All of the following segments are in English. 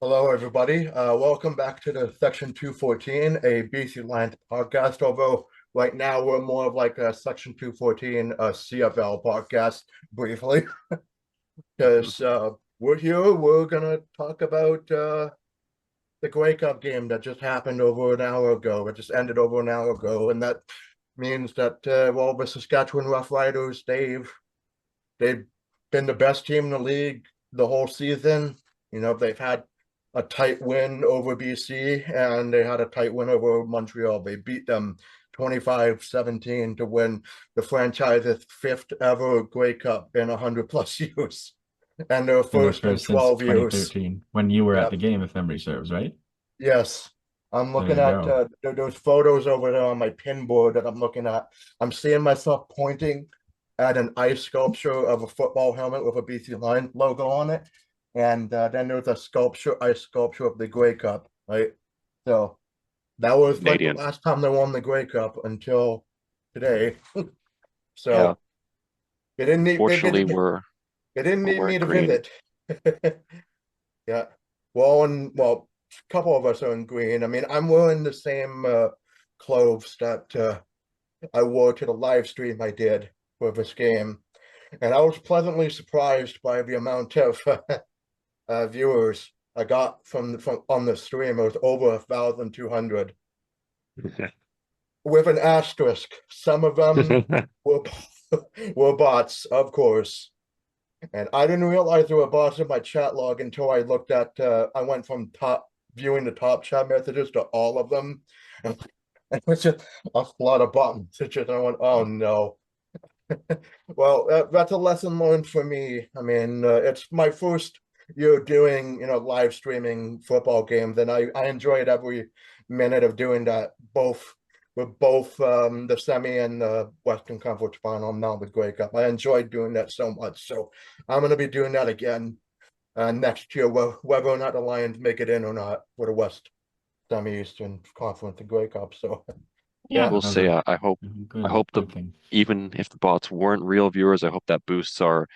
Hello, everybody. Welcome back to the Section 214, a BC Lions podcast. Although right now we're more of like a Section 214, a CFL podcast, briefly, because we're here. We're gonna talk about the Grey Cup game that just happened over an hour ago. It just ended over an hour ago, and that means that well, the Saskatchewan Roughriders, they've been the best team in the league the whole season. They've had a tight win over BC and they had a tight win over Montreal. They beat them 25-17 to win the franchise's fifth ever Grey Cup in 100 plus years and their And their first in first since 12 years. 2013, when you were at the Yep. game, if memory serves, right? Yes. I'm There looking you at go. those photos over there on my pin board that I'm looking at. I'm seeing myself pointing at an ice sculpture of a football helmet with a BC Lions logo on it. And then there's a ice sculpture of the Grey Cup, right? So that was like the Canadian. last time they won the Grey Cup until today. Yeah. So they didn't need they Fortunately, didn't we're they didn't we're need me wearing to green. visit. Yeah. A couple of us are in green. I mean, I'm wearing the same clothes that I wore to the live stream I did for this game, and I was pleasantly surprised by the amount of viewers I got from on the stream. It was over 1,200, with an asterisk. Some of them were were bots, of course. And I didn't realize there were bots in my chat log until I looked at I went from top viewing the top chat messages to all of them. And it was just a flood of bot messages. And I went, oh no. Well, that's a lesson learned for me. I mean, it's my first year doing, live streaming football games, and I enjoyed every minute of doing that, both with both the semi and the Western Conference Final, now the Grey Cup. I enjoyed doing that so much. So I'm going to be doing that again next year, whether or not the Lions make it in or not for the West Semi Eastern Conference, the Grey Cup. So I yeah, Yeah, will that's say, a I good hope the good thing. even if the bots weren't real viewers, I hope that boosts our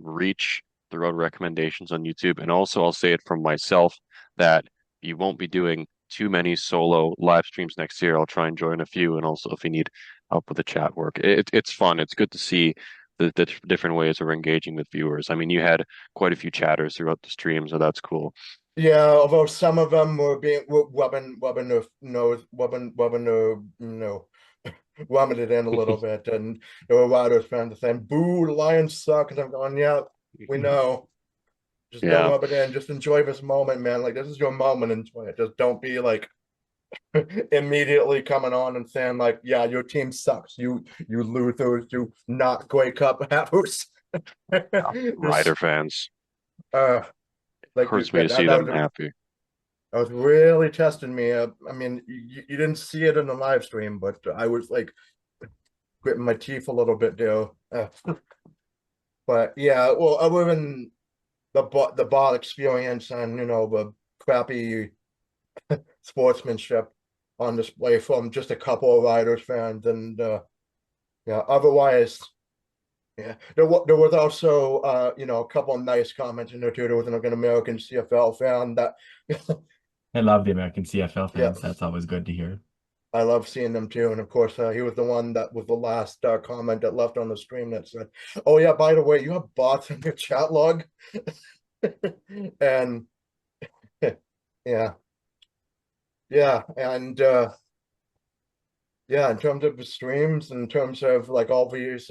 reach throughout recommendations on YouTube. And also, I'll say it from myself that you won't be doing too many solo live streams next year. I'll try and join a few, and also if you need help with the chat work, it's fun. It's good to see the different ways of engaging with viewers. I mean, you had quite a few chatters throughout the stream, so that's cool. yeah, although some of them were rubbing their nose, rubbing it in a little bit, and there were riders fans saying, "Boo, the Lions suck," and I'm going, "Yeah, we know. Just don't Yeah. rub it in. Just enjoy this moment, man. Like this is your moment. Enjoy it. Just don't be like immediately coming on and saying like, yeah, your team sucks. You losers. You not Grey Cup havers." Rider Just fans. uh, like Hurts me to see that them was happy. that was really testing me. I mean, you didn't see it in the live stream, but I was like gritting my teeth a little bit there. But yeah, well, other than the ball experience and the crappy sportsmanship on display from just a couple of Riders fans, and yeah, otherwise, yeah, there was also a couple of nice comments in there too. There was an American CFL fan that I love the American CFL yeah, fans. That's always good to hear. I love seeing them too. And of course, he was the one that was the last comment that left on the stream that said, "Oh yeah, by the way, you have bots in your chat log," and yeah, yeah, and yeah, in terms of the streams, in terms of like all these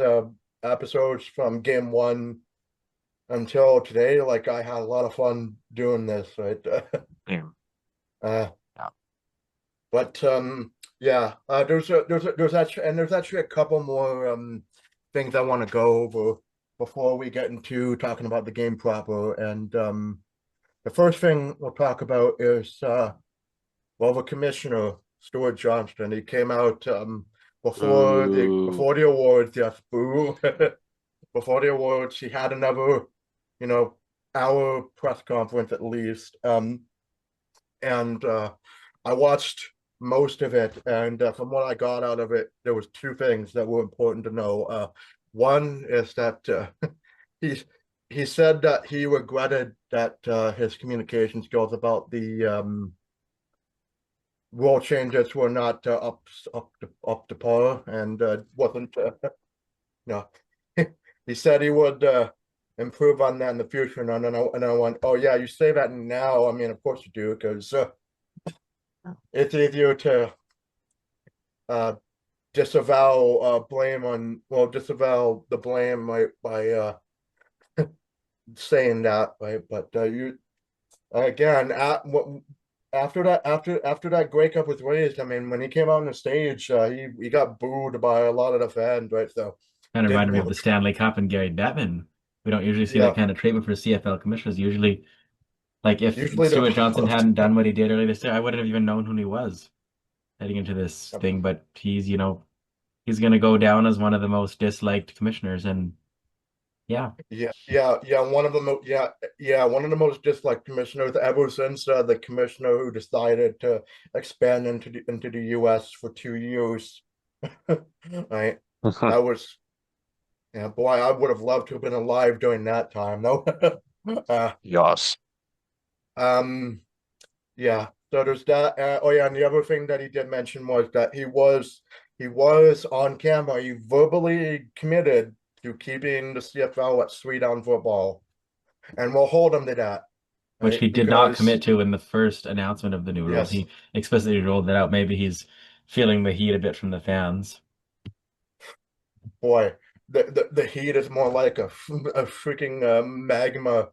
episodes from game one until today, like I had a lot of fun doing this, right? Yeah. uh, Yeah. but yeah, there's actually a couple more things I want to go over before we get into talking about the game proper. And the first thing we'll talk about is well, the commissioner, Stuart Johnston. He came out Ooh. before the awards. Yes, boo. Before the awards, he had another, you know, hour press conference at least. And I watched most of it, and from what I got out of it, there was two things that were important to know. One is that he's he said that he regretted that his communication skills about the rule changes were not up to par, and wasn't no. He said he would improve on that in the future, and I went, oh yeah, you say that now. I mean, of course you do, because it's easier to uh, disavow the blame by saying that, right? But you again after that breakup was raised, I mean, when he came out on the stage, he got booed by a lot of the fans, right? So Kind of didn't reminded me of really, the Stanley Cup and Gary Bettman. We don't usually see that yeah. kind of treatment for CFL commissioners. Usually, like if Usually they're Stuart Johnston pumped. hadn't done what he did earlier this year, I wouldn't have even known who he was heading into this thing. But he's going to go down as one of the most disliked commissioners. And yeah, Yeah. One of the most disliked commissioners ever since the commissioner who decided to expand into the U.S. for 2 years. Right. That was, yeah, boy, I would have loved to have been alive during that time, though. uh, Yes. um, yeah. So there's that. Oh yeah, and the other thing that he did mention was that he was on camera. He verbally committed to keeping the CFL at 3-down football, and we'll hold him to that, which right? he did not Because commit to in the first announcement of the new rules. yes, He explicitly rolled that out. Maybe he's feeling the heat a bit from the fans. boy, the heat is more like a freaking magma.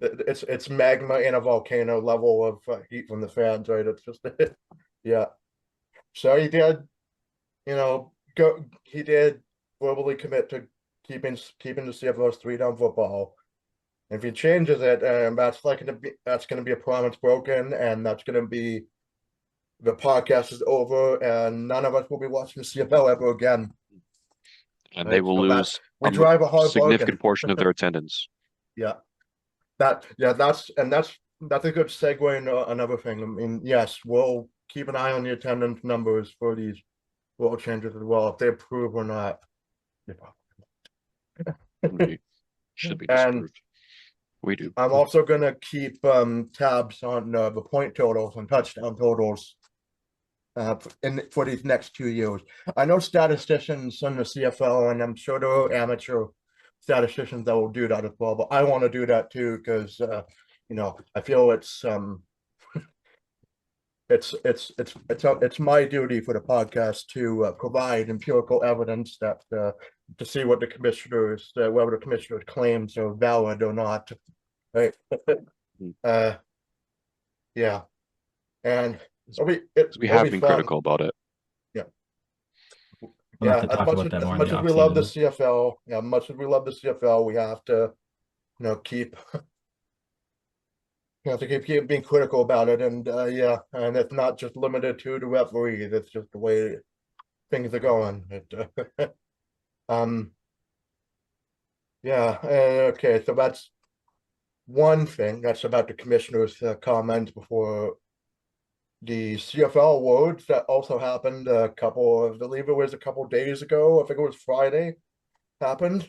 It's magma in a volcano level of heat from the fans, right? It's just yeah. So he did, go. He did verbally commit to keeping the CFL's 3-down football. If he changes it, that's gonna be a promise broken, and that's gonna be the podcast is over, and none of us will be watching the CFL ever again. And they Right? will So that's lose we a drive a hard bargain. significant portion of their attendance. Yeah. That's a good segue into another thing. I mean, yes, we'll keep an eye on the attendance numbers for these world changes as well, if they approve or not. We should be And disapproved. We do. I'm also gonna keep tabs on the point totals and touchdown totals for these next 2 years. I know statisticians in the CFL, and I'm sure there are amateur statisticians that will do that as well, but I want to do that too, because I feel it's my duty for the podcast to provide empirical evidence that to see what the commissioners whether the commissioner's claims are valid or not, right? uh yeah, and We it'll have be been fun. critical about it. Yeah. We'll have Yeah, to talk about that as more in much the as off we love the season. CFL, yeah, much as we love the CFL, keep being critical about it, and yeah, and it's not just limited to the referees. It's just the way things are going. Um, yeah, okay, so that's one thing. That's about the commissioner's comments before the CFL awards that also happened I believe it was a couple days ago. I think it was Friday happened.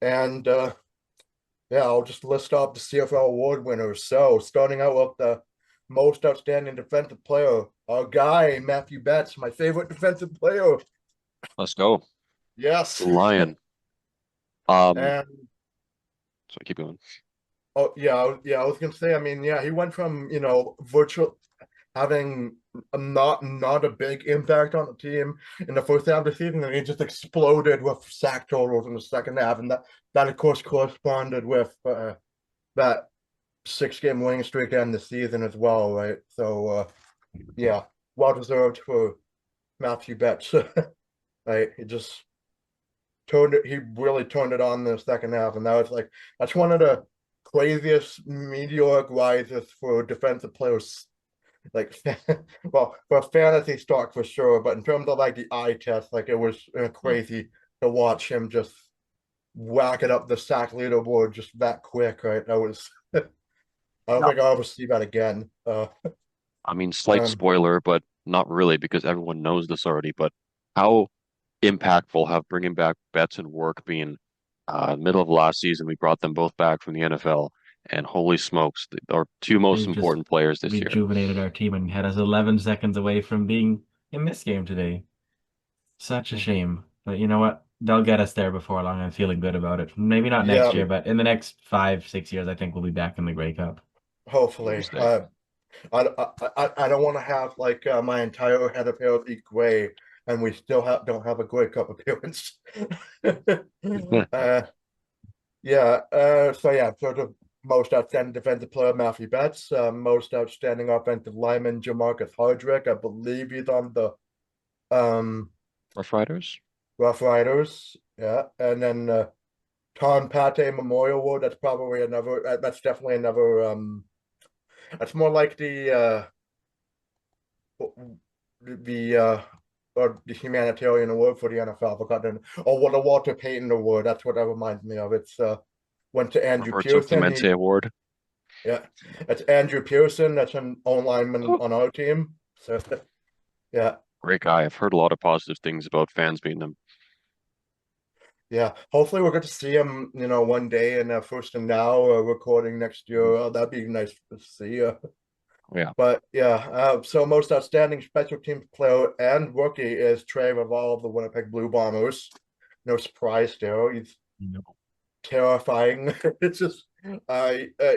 And yeah, I'll just list off the CFL award winners. So starting out with the most outstanding defensive player, our guy, Matthew Betts, my favorite defensive player. Let's go. Yes. The Lion. So And keep going. oh yeah, I was gonna say, I mean, yeah, he went from, virtual having not a big impact on the team in the first half of the season, and he just exploded with sack totals in the second half, and that of course corresponded with that 6-game winning streak to end the season as well, right? So yeah, well deserved for Matthew Betts. Right, he really turned it on in the second half, and that's one of the craziest meteoric rises for defensive players, like well, for fantasy stock for sure, but in terms of like the eye test, like it was crazy to watch him just whack it up the sack leaderboard just that quick, right? That was I don't think I'll ever see that again. I mean, slight Um, spoiler, but not really because everyone knows this already. But how impactful have bringing back Betts and Work been Middle of last season, we brought them both back from the NFL, and holy smokes, our two most They've just important players this year. rejuvenated our team and had us 11 seconds away from being in this game today. Such a shame. But you know what? They'll get us there before long. I'm feeling good about it. Maybe not next Yeah, year, but in the next 5, 6 years, I think we'll be back in the Grey Cup. hopefully. Tuesday. I don't want to have like my entire head of hair be gray and we still don't have a Grey Cup appearance. uh, yeah. So the most outstanding defensive player, Matthew Betts. Most outstanding offensive lineman, Jamarcus Hardrick. I believe he's on the Roughriders? Rough Riders. Yeah, and then Tom Pate Memorial Award. That's probably another. That's definitely another. That's more like the or the humanitarian award for the NFL. I forgot or what the Walter Payton Award. That's what that reminds me of. It's went to Andrew Roberto Pearson. Clemente Award. Yeah, it's Andrew Pearson. That's an O lineman Oh, on our team. So yeah, great guy. I've heard a lot of positive things about fans meeting him. yeah. Hopefully we'll get to see him. One day in First and Now recording next year. That'd be nice to see. Yeah, But yeah, so most outstanding special teams player and rookie is Trevor Harris of the Winnipeg Blue Bombers. No surprise there. He's terrifying. It's just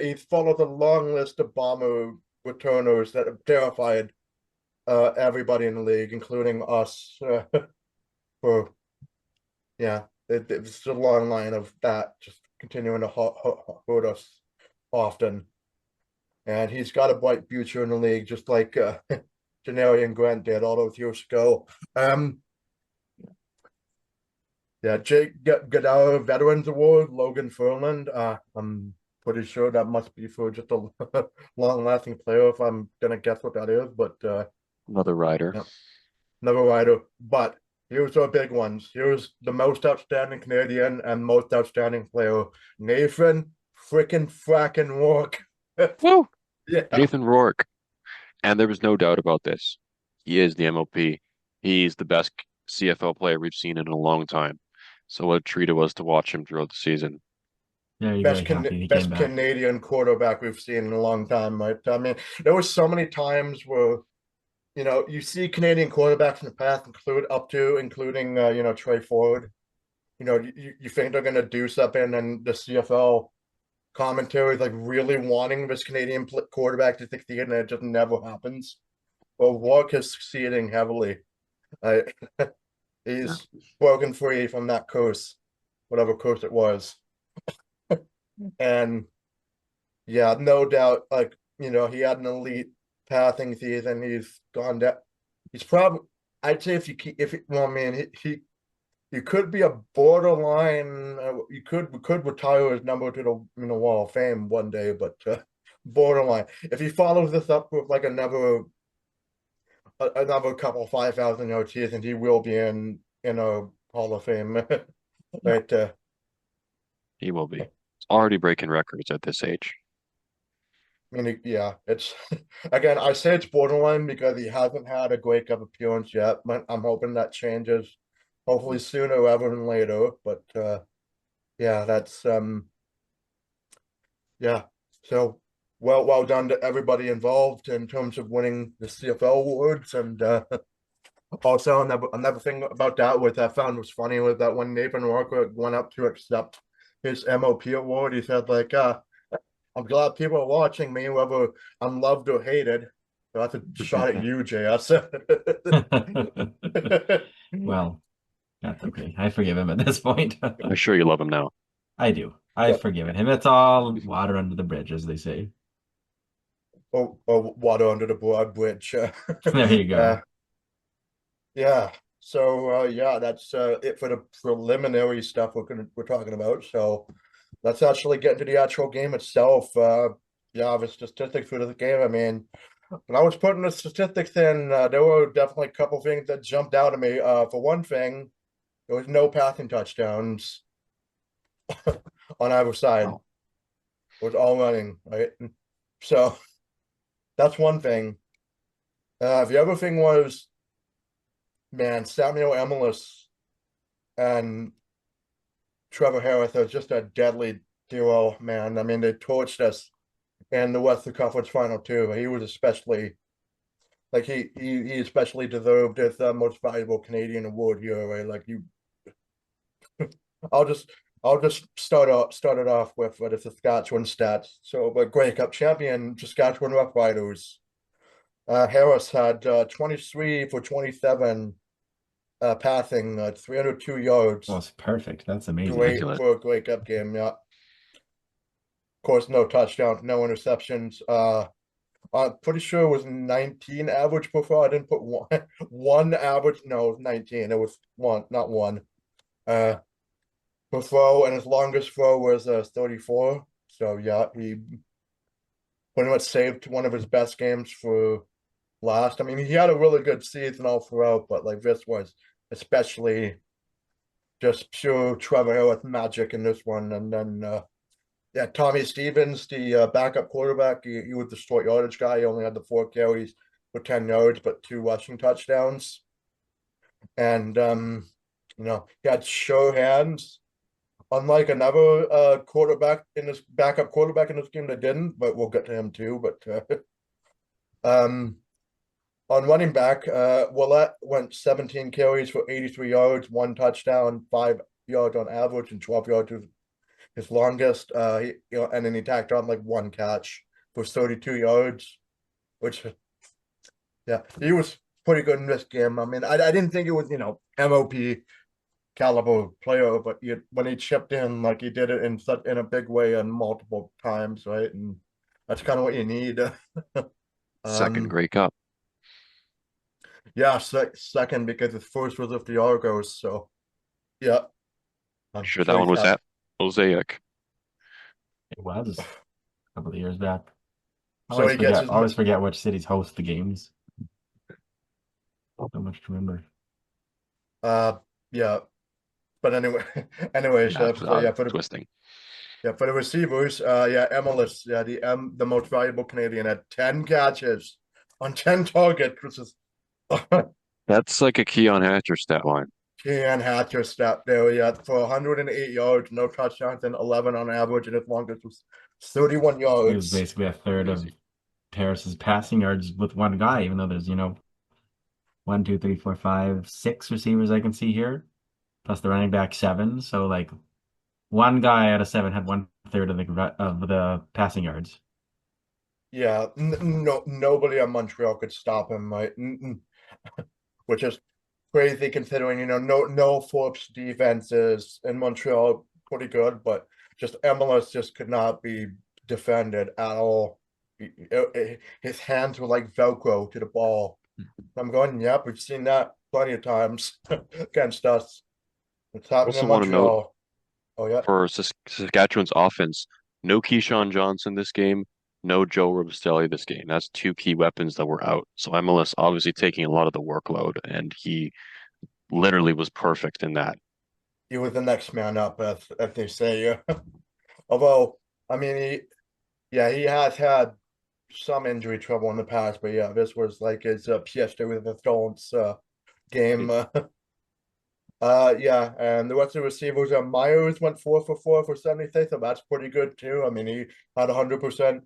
he's followed a long list of bomber returners that have terrified everybody in the league, including us. For yeah, it's a long line of that just continuing to hurt us often. And he's got a bright future in the league, just like Janarian Grant did all those years ago. Yeah, Jake Goodell Veterans Award, Logan Ferland. I'm pretty sure that must be for just a long-lasting player, if I'm gonna guess what that is. But another rider. yeah, never rider. But here's our big ones. Here's the most outstanding Canadian and most outstanding player, Nathan freaking fracking Rourke. Woo! Yeah. Nathan Rourke. And there was no doubt about this. He is the MOP. He's the best CFL player we've seen in a long time. So what a treat it was to watch him throughout the season. Very, very happy he came Best back. Canadian quarterback we've seen in a long time, right? I mean, there were so many times where you see Canadian quarterbacks in the past including Trey Ford. You think they're gonna do something, and the CFL commentary is like really wanting this Canadian quarterback to succeed, and it just never happens. Well, Rourke is succeeding heavily. I, Yeah. he's broken free from that curse, whatever curse it was. And yeah, no doubt, like, he had an elite passing season. He's gone down. He's probably, I'd say well, I mean, he could be a borderline, we could retire his number to the Wall of Fame one day, but borderline. If he follows this up with like another couple 5,000-yard seasons, he will be in a Hall of Fame. Right. He will be. He's already breaking records at this age. I mean, yeah, it's again, I say it's borderline because he hasn't had a Grey Cup appearance yet, but I'm hoping that changes, hopefully sooner rather than later. But yeah, that's yeah. So well done to everybody involved in terms of winning the CFL awards. And also another thing about that was I found was funny was that when Nathan Rourke went up to accept his MOP award, he said like I'm glad people are watching me, whether I'm loved or hated. So that's a shot at you, JS. Well, that's okay. I forgive him at this point. I'm sure you love him now. I do. I've forgiven him. It's all water under the bridge, as they say. or water under the broad bridge. There you go. Yeah. So yeah, that's it for the preliminary stuff we're talking about. So let's actually get into the actual game itself. Yeah, the statistics for the game. I mean, when I was putting the statistics in, there were definitely a couple things that jumped out at me. For one thing, there was no passing touchdowns on either side. Wow. It was all running, right? So that's one thing. The other thing was, man, Samuel Emilus and Trevor Harris are just a deadly duo, man. I mean, they torched us in the Western Conference Final too. He was especially like he especially deserved his most valuable Canadian award here, right? Like you, I'll just I'll just start it off with the Saskatchewan stats. So, but Grey Cup champion Saskatchewan Roughriders. Harris had 23 for 27 passing, 302 yards. Oh, it's perfect. That's amazing. Great Immaculate. for a Grey Cup game, yeah. Of course, no touchdowns, no interceptions. I'm pretty sure it was 19 average per throw. I didn't put one average. No, it was 19. It was one, not one. Per throw, and his longest throw was 34. So yeah, he pretty much saved one of his best games for last. I mean, he had a really good season all throughout, but like this was especially just pure Trevor Harris magic in this one. And then yeah, Tommy Stevens, the backup quarterback, he was the short yardage guy. He only had the 4 carries for 10 yards, but 2 rushing touchdowns. And you know, he had sure hands. Unlike another quarterback in this backup quarterback in this game that didn't, but we'll get to him too. But on running back, Willett went 17 carries for 83 yards, 1 touchdown, 5 yards on average, and 12 yards was his longest. You know, and then he tacked on like 1 catch for 32 yards, which yeah, he was pretty good in this game. I mean, I didn't think it was, you know, MOP caliber player, but when he chipped in like he did it in a big way and multiple times, right? And that's kind of what you need. Second Grey Cup. Yeah, second because his first was with the Argos, so yeah. Sure, that one was at Mosaic. It was a couple of years back. So he gets his Always forget which cities host the games. So much to remember. yeah. But anyways, so yeah, Twisting. for the receivers, yeah, Emilus, yeah, the most valuable Canadian had 10 catches on 10 targets, which is That's like a Keon Hatcher stat line. Keon Hatcher stat there, yeah, for 108 yards, no touchdowns, and 11 on average, and his longest was 31 yards. He was basically a third of Harris's passing yards with one guy, even though there's, you know, 1, 2, 3, 4, 5, 6 receivers I can see here, plus the running back 7. So like one guy out of 7 had 1/3 of the passing yards. Yeah, no, nobody on Montreal could stop him, right? Which is crazy considering, you know, no Forbes defenses in Montreal pretty good, but just Emilus just could not be defended at all. His hands were like Velcro to the ball. I'm going, yep, we've seen that plenty of times against us. It's happening Also in want to note Montreal. Oh yeah. for Saskatchewan's offense, no Keyshawn Johnson this game, no Joe Robustelli this game. That's 2 key weapons that were out. So Emilus obviously taking a lot of the workload, and he literally was perfect in that. He was the next man up, as they say. Although, I mean, he has had some injury trouble in the past, but yeah, this was like his fiesta with the Thorns game. Yeah, and the rest of the receivers, Myers went 4 for 4 for 76, so that's pretty good too. I mean, he had 100%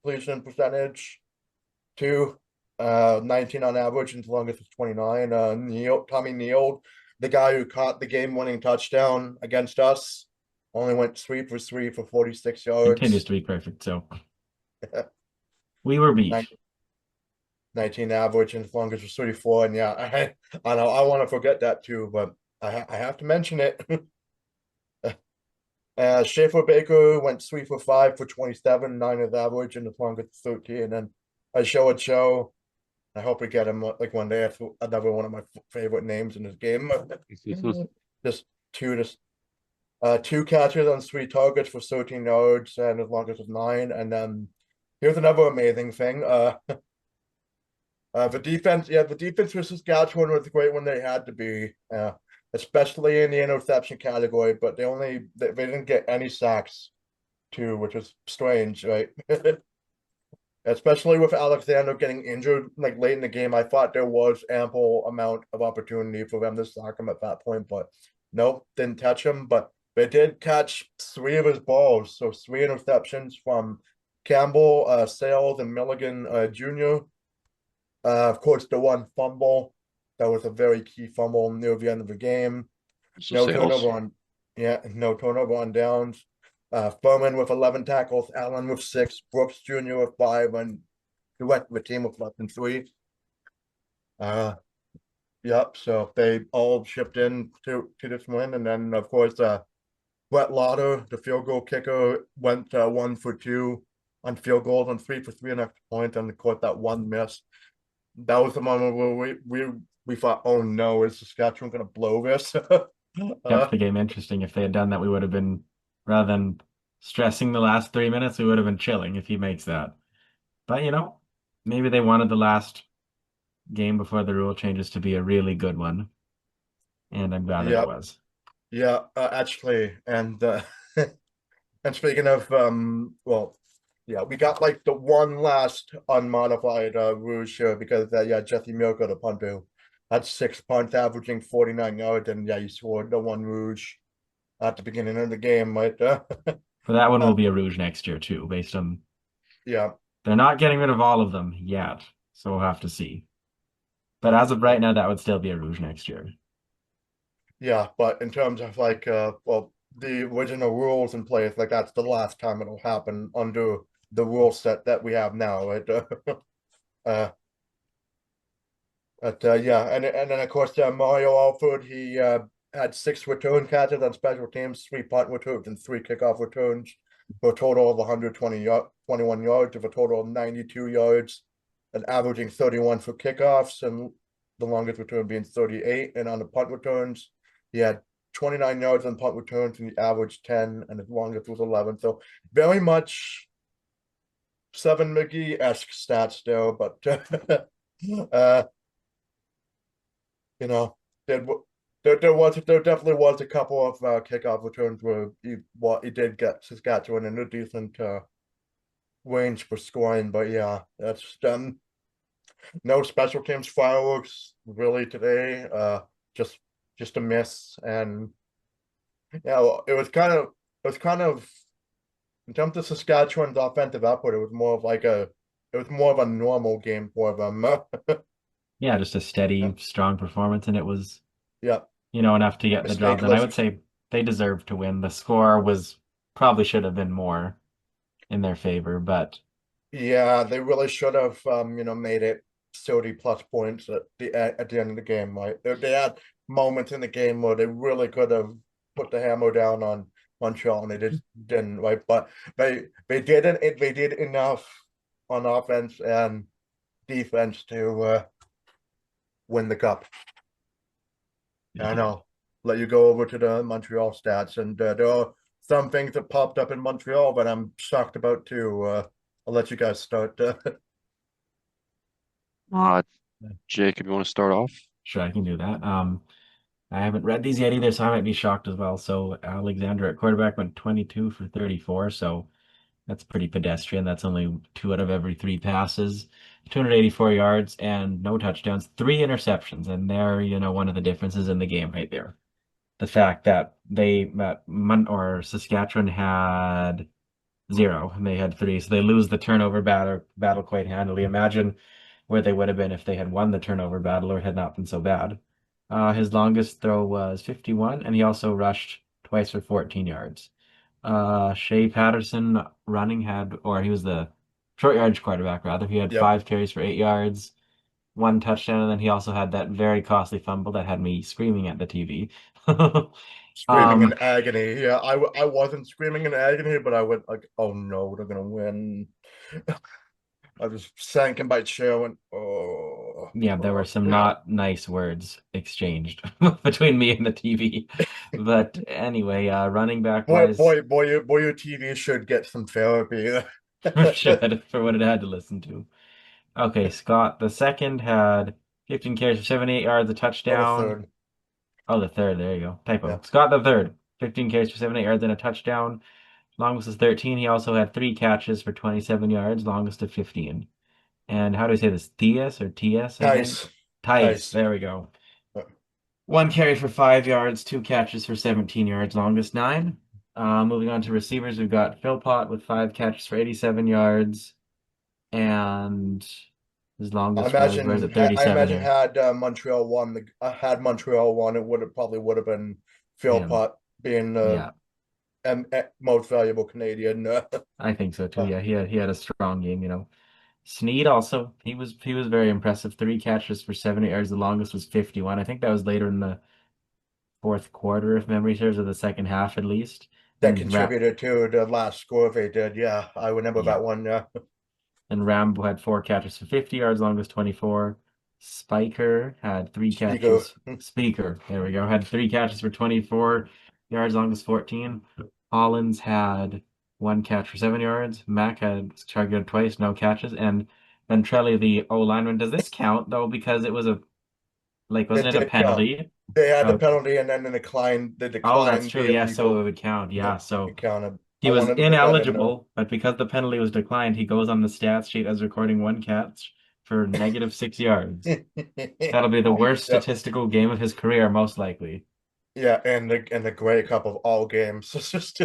completion percentage too, 19 on average, and as long as it's 29. Tommy Neal, the guy who caught the game-winning touchdown against us, only went 3 for 3 for 46 yards. Continues to be perfect, so we were beat. 19 average, and as long as it's 34. And yeah, I know I want to forget that too, but I have to mention it. Schaefer Baker went 3 for 5 for 27, 9 is average, and as long as it's 13. And I show. I hope we get him like one day. That's another one of my favorite names in this game. Just two catches on 3 targets for 13 yards, and as long as it's 9. And then here's another amazing thing. The defense for Saskatchewan was great when they had to be, especially in the interception category, but they didn't get any sacks too, which is strange, right? Especially with Alexander getting injured like late in the game. I thought there was ample amount of opportunity for them to sack him at that point, but nope, didn't touch him. But They did catch 3 of his balls, so 3 interceptions from Campbell, Sales, and Milligan Jr. Of course, the one fumble that was a very key fumble near the end of the game. So No Sales. turnover on, yeah, no turnover on downs. Furman with 11 tackles, Allen with 6, Brooks Jr. with 5, and the rest of the team with less than 3. Yep. So they all chipped in to this win, and then of course, Brett Lauder, the field goal kicker, went 1 for 2 on field goals and 3 for 3 on extra points, and of course that one miss. That was the moment where we thought, oh no, is Saskatchewan going to blow this? Kept the game interesting. If they had done that, we would have been, rather than stressing the last 3 minutes, we would have been chilling if he makes that. But, maybe they wanted the last game before the rule changes to be a really good one. And I'm glad that it Yeah, was. yeah, actually, and and speaking of well, yeah, we got like the one last unmodified rouge here because yeah, Jesse Milko, the punter, had 6 punts, averaging 49 yards, and yeah, he scored the one rouge at the beginning of the game, right? For that one will be a rouge next year too, based on Yeah, they're not getting rid of all of them yet, so we'll have to see. But as of right now, that would still be a rouge next year. yeah, but in terms of like well, the original rules in place, like that's the last time it'll happen under the rule set that we have now, right? uh But yeah, and then of course Mario Alford, he had 6 return catches on special teams, 3 punt returns, and 3 kickoff returns for a total of 121 yards, of a total of 92 yards, and averaging 31 for kickoffs, and the longest return being 38. And on the punt returns, he had 29 yards on punt returns, and he averaged 10, and his longest was 11. So very much Seven McGee-esque stats there, but uh you know, there there definitely was a couple of kickoff returns where he did get Saskatchewan in a decent range for scoring, but yeah, that's no special teams fireworks really today. Just just a miss, and yeah, well, it was kind of in terms of Saskatchewan's offensive output, it was more of a normal game for them. Yeah, just a steady, strong performance, and it was, Yeah, enough to get the job done. I would mistakeless. say they deserved to win. The score was probably should have been more in their favor, but Yeah, they really should have, made it 30 plus points at the end of the game, right? They had moments in the game where they really could have put the hammer down on Montreal, and they just didn't, right? But they did enough on offense and defense to win the cup. And I'll let you go over to the Montreal stats, and there are some things that popped up in Montreal that I'm shocked about too. I'll let you guys start. Jacob, you want to start off? sure, I can do that. I haven't read these yet either, so I might be shocked as well. So Alexander at quarterback went 22 for 34, so that's pretty pedestrian. That's only 2 out of every 3 passes, 284 yards, and no touchdowns, 3 interceptions, and there, one of the differences in the game right there. The fact that Saskatchewan had 0 and they had 3, so they lose the turnover battle quite handily. Imagine where they would have been if they had won the turnover battle or had not been so bad. His longest throw was 51, and he also rushed twice for 14 yards. Shea Patterson he was the short yardage quarterback rather. He had Yep. 5 carries for 8 yards, 1 touchdown, and then he also had that very costly fumble that had me screaming at the TV. Screaming in agony. Yeah, I wasn't screaming in agony, but I went like, oh no, they're gonna win. I just sank in my chair and Yeah, there were some not nice words exchanged between me and the TV. But anyway, running back wise, your TV should get some therapy. should for what it had to listen to. Okay, Scott the second had 15 carries for 78 yards, a Oh, the touchdown. third. Oh, the third, there you go. Yeah. Typo. Scott the third, 15 carries for 78 yards and a touchdown. Longest is 13. He also had 3 catches for 27 yards, longest of 15. And how do I say this? TS or TS, I think? Tice. Tice. Tice. There we go. 1 carry for 5 yards, 2 catches for 17 yards, longest 9. Moving on to receivers, we've got Philpott with 5 catches for 87 yards, and his longest was, where is it, I 37 imagine yards. had Montreal won had Montreal won, it probably would have been Him. Philpott being Yeah, most valuable Canadian. I think so too. Yeah, he had a strong game, Snead also, he was very impressive. 3 catches for 70 yards. The longest was 51. I think that was later in the fourth quarter, if memory serves, or the second half at least. That And contributed to the last score they did. Yeah, I remember yeah, that one. Yeah, and Rambo had 4 catches for 50 yards, longest 24. Spiker had 3 Spiegel. catches. Speaker, there we go, had 3 catches for 24 yards, longest 14. Hollins had 1 catch for 7 yards. Mack had targeted twice, no catches. And Ventrelli, the O lineman, does this count though? Because it was It wasn't it a did count. penalty? They had the Oh, penalty, and then the oh, that's decline, true. the Yeah, so it illegal. would count. Yeah, so It counted. he I was wanted to put that in there. ineligible, but because the penalty was declined, he goes on the stats sheet as recording 1 catch for -6 yards. That'll be the worst Yeah, statistical game of his career, most likely. yeah, and the Grey Cup of all games. It's just,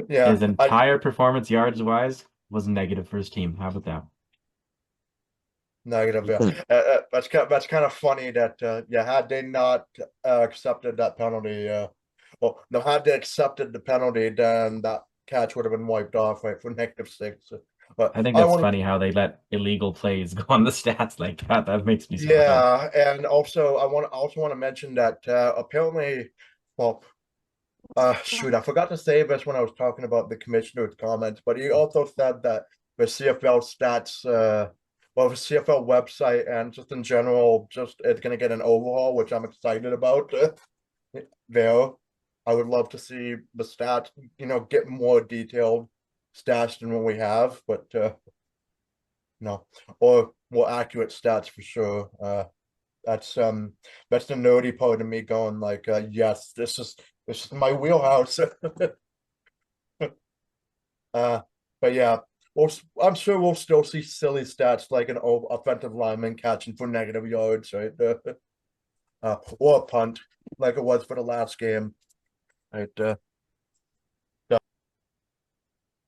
yeah, His entire performance yards wise was negative for his team. How about that? negative. Yeah, that's kind of funny that yeah, had they not accepted that penalty, well, no, had they accepted the penalty, then that catch would have been wiped off, right, for -6. But I think I that's want to, funny how they let illegal plays go on the stats like that. That makes me smile. yeah, and also I also want to mention that apparently, well, shoot, I forgot to say this when I was talking about the commissioner's comments, but he also said that the CFL stats, well, the CFL website and just in general, just it's going to get an overhaul, which I'm excited about. There, I would love to see the stats, get more detailed stats than what we have, but no, or more accurate stats for sure. That's that's the nerdy part of me going like, yes, this is my wheelhouse. Uh, but yeah, I'm sure we'll still see silly stats like an offensive lineman catching for negative yards, right? Or a punt, like it was for the last game, right? Yeah.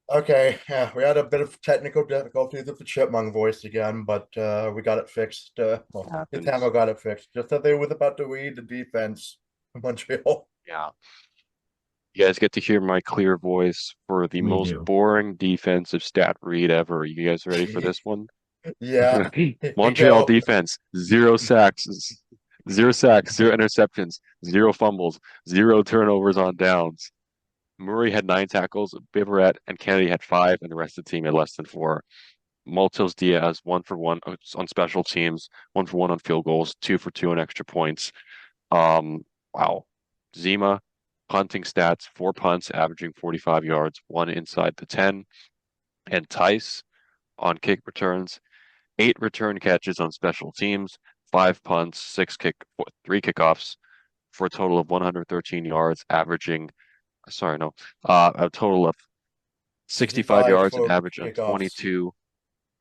Okay, yeah, we had a bit of technical difficulties with the chipmunk voice again, but we got it fixed. Well, the Happens. timer got it fixed. Just that they was about to read the defense of Montreal. Yeah. You guys get to hear my clear voice for the We most do. boring defensive stat read ever. You guys ready for this one? Yeah, here we Montreal go. defense, 0 sacks, 0 sacks, 0 interceptions, 0 fumbles, 0 turnovers on downs. Murray had 9 tackles, Biverette and Kennedy had 5, and the rest of the team had less than 4. Maltos Diaz, 1 for 1 on special teams, 1 for 1 on field goals, 2 for 2 on extra points. Wow. Zima, punting stats, 4 punts, averaging 45 yards, 1 inside the 10. And Tice on kick returns, 8 return catches on special teams, 5 punts, 3 kickoffs for a total of 113 yards, averaging, sorry, no, a total of 65 65 yards, an for average of kickoffs. 22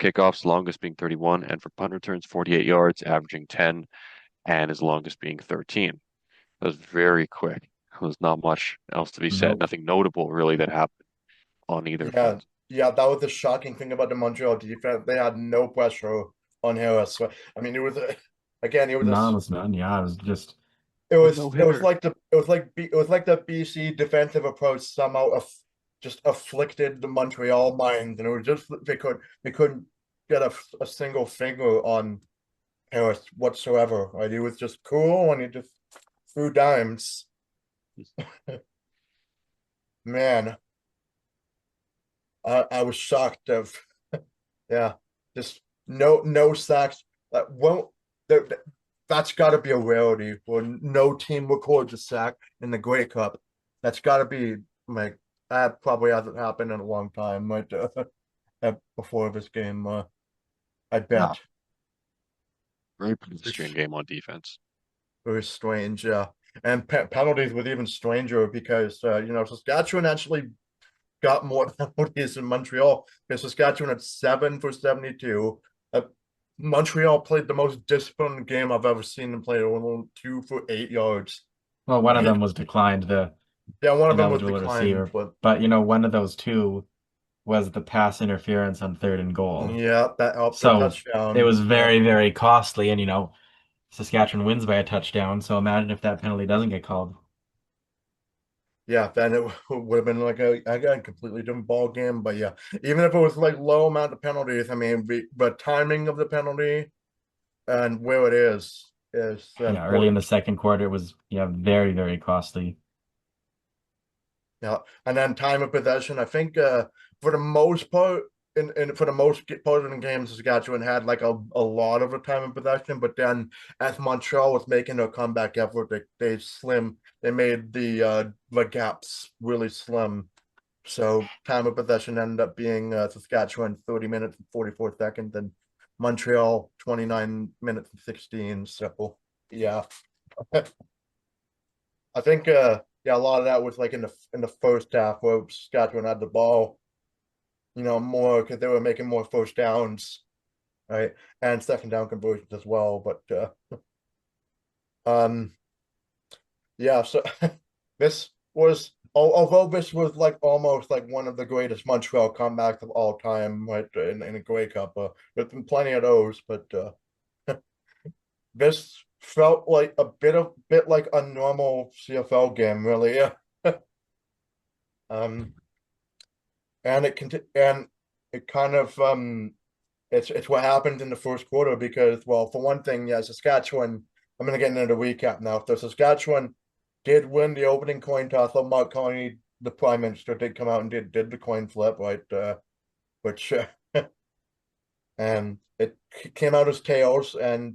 kickoffs, longest being 31, and for punt returns, 48 yards, averaging 10, and his longest being 13. That was very quick. There's not much else to be said. Nope. Nothing notable really that happened on either Yeah, front. yeah, that was the shocking thing about the Montreal defense. They had no pressure on Harris. So, I mean, it was again, it was a, None was none. Yeah, it was just A no it was hitter. like the BC defensive approach somehow just afflicted the Montreal mind, and it was just they couldn't get a single finger on Harris whatsoever. Right, he was just cool and he just threw dimes. Man, I was shocked of yeah, just no sacks. Like won't there, that's got to be a rarity when no team records a sack in the Grey Cup. That's got to be like that probably hasn't happened in a long time. Right before this game, I Yeah, bet very pedestrian game on defense. it was strange. Yeah, and penalties was even stranger because Saskatchewan actually got more penalties in Montreal because Saskatchewan had 7 for 72. Montreal played the most disciplined game I've ever seen them play. Only 2 for 8 yards. Well, one of them was declined, the Yeah, one of them was ineligible declined, receiver. but But one of those two was the pass interference on 3rd and goal. yeah, that helped the So it touchdown. was Yeah, very, very costly. And Saskatchewan wins by a touchdown. So imagine if that penalty doesn't get called. yeah, then it would have been like a completely different ball game. But yeah, even if it was like low amount of penalties, I mean, the timing of the penalty and where it is Yeah, early in the important. second quarter, it was very, very costly. Yeah, and then time of possession. I think for the most part, in for the most part of the games, Saskatchewan had like a lot of the time of possession. But then, as Montreal was making their comeback effort, they made the gaps really slim. So time of possession ended up being Saskatchewan 30 minutes and 44 seconds, and Montreal 29 minutes and 16. So yeah, I think yeah, a lot of that was like in the first half where Saskatchewan had the ball, more because they were making more first downs, right? And second down conversions as well. But um yeah, so this was although this was like almost like one of the greatest Montreal comebacks of all time, right? In a Grey Cup. There's been plenty of those, but this felt like a bit like a normal CFL game, really. Yeah. Um and it kind of it's what happened in the first quarter because, well, for one thing, yeah, Saskatchewan. I'm gonna get into the recap now. So Saskatchewan did win the opening coin toss. So Mark Carney, the prime minister, did come out and did the coin flip, right? Which and it came out as tails. And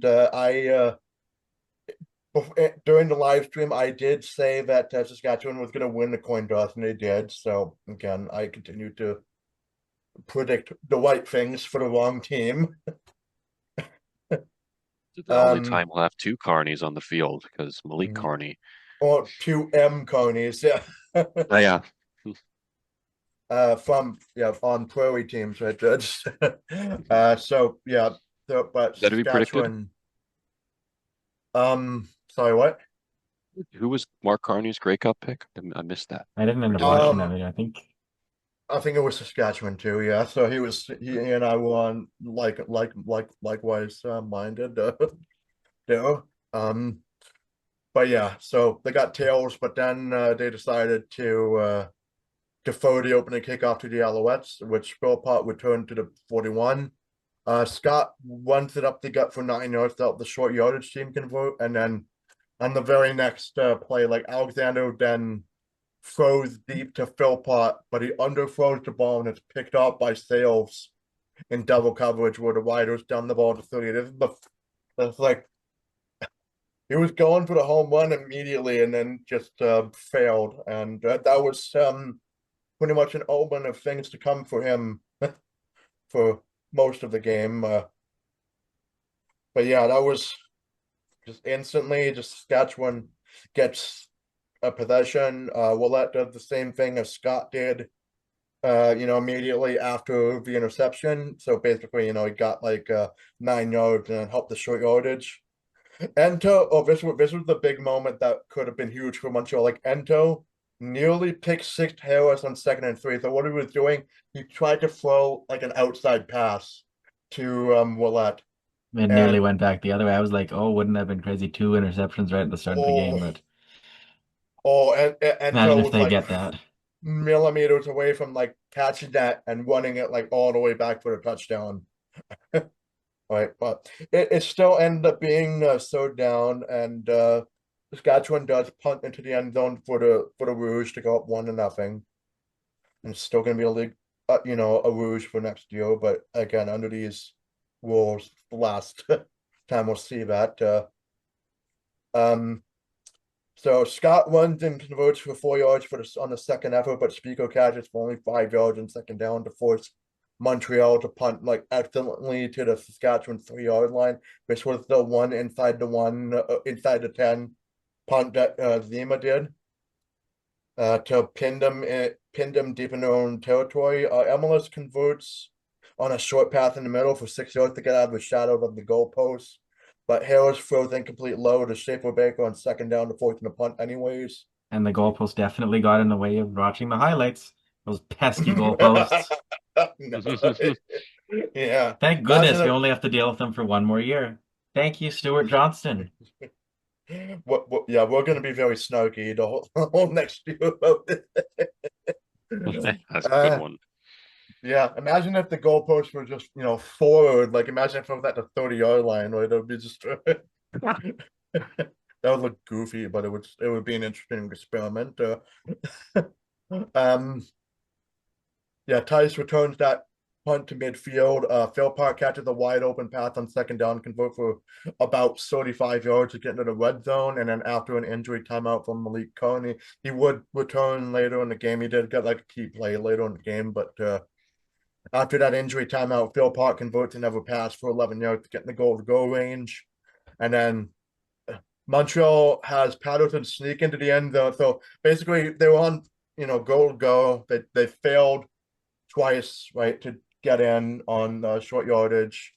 during the live stream, I did say that Saskatchewan was going to win the coin toss, and they did. So again, I continue to predict the right things for the wrong team. It's the only Um, time we'll have two Carneys on the field because Malik Carney. or two M Conies, yeah. Oh, yeah. From on prairie teams, right, Judge? So yeah, but That to be predicted. Saskatchewan. Sorry, what? Who was Mark Carney's Grey Cup pick? I missed that. I didn't Or end up did you know? watching that Um, video. I think I think it was Saskatchewan too. Yeah, so he and I were on likewise minded there. Um, but yeah, so they got tails, but then they decided to defer the opening kickoff to the Alouettes, which Philpott returned to the 41. Scott runs it up the gut for 9 yards to help the short yardage team convert, and then on the very next play, like Alexander then throws deep to Philpott, but he underthrows the ball and it's picked up by Sales in double coverage where the Riders down the ball to 30. That's like he was going for the home run immediately and then just failed, and that was pretty much an omen of things to come for him for most of the game. But yeah, that was just instantly just Saskatchewan gets a possession. Willette does the same thing as Scott did, immediately after the interception. So basically, he got like 9 yards and helped the short yardage. This was the big moment that could have been huge for Montreal. Like Ento nearly picked six Harris on 2nd and 3. So what he was doing, he tried to throw like an outside pass to Willette. it nearly And went back the other way. I was like, oh, wouldn't that have been crazy? Two interceptions right at the start of the game, oh but and imagine Ento if was they like get that. millimeters away from like catching that and running it like all the way back for a touchdown. Right, but it still ended up being slowed down, and Saskatchewan does punt into the end zone for the Rouge to go up 1-0, and it's still going to be a league, a Rouge for next year. But again, under these rules, the last time we'll see that. Um, so Scott runs and converts for 4 yards on the second effort, but Spico catches for only 5 yards on second down to force Montreal to punt like excellently to the Saskatchewan 3 yard line. This was the one inside the 10 punt that Zima did to pin them deep in their own territory. Emilus converts on a short path in the middle for 6 yards to get out of the shadow of the goalpost. But Harris throws incomplete low to Schaefer Baker on second down to force the punt anyways. And the goalpost definitely got in the way of watching the highlights. Those pesky goalposts. No. Yeah. Thank goodness we only have to deal with them for one more year. Thank you, Stuart Johnston. Yeah, we're going to be very snarky the whole next year about this. That's a good one. Yeah, imagine if the goalposts were just, forward. Like, imagine if it was at the 30-yard line, right? It would be just that would look goofy, but it would be an interesting experiment. Yeah, Tice returns that punt to midfield. Phil Park catches a wide open pass on second down, convert for about 35 yards to get into the red zone. And then after an injury timeout from Malik Carney, he would return later in the game. He did get like a key play later in the game, but after that injury timeout, Phil Park converts another pass for 11 yards to get in the goal-to-go range. And then Montreal has Patterson sneak into the end zone. So basically, they were on, goal-to-go. They failed twice, right, to get in on short yardage.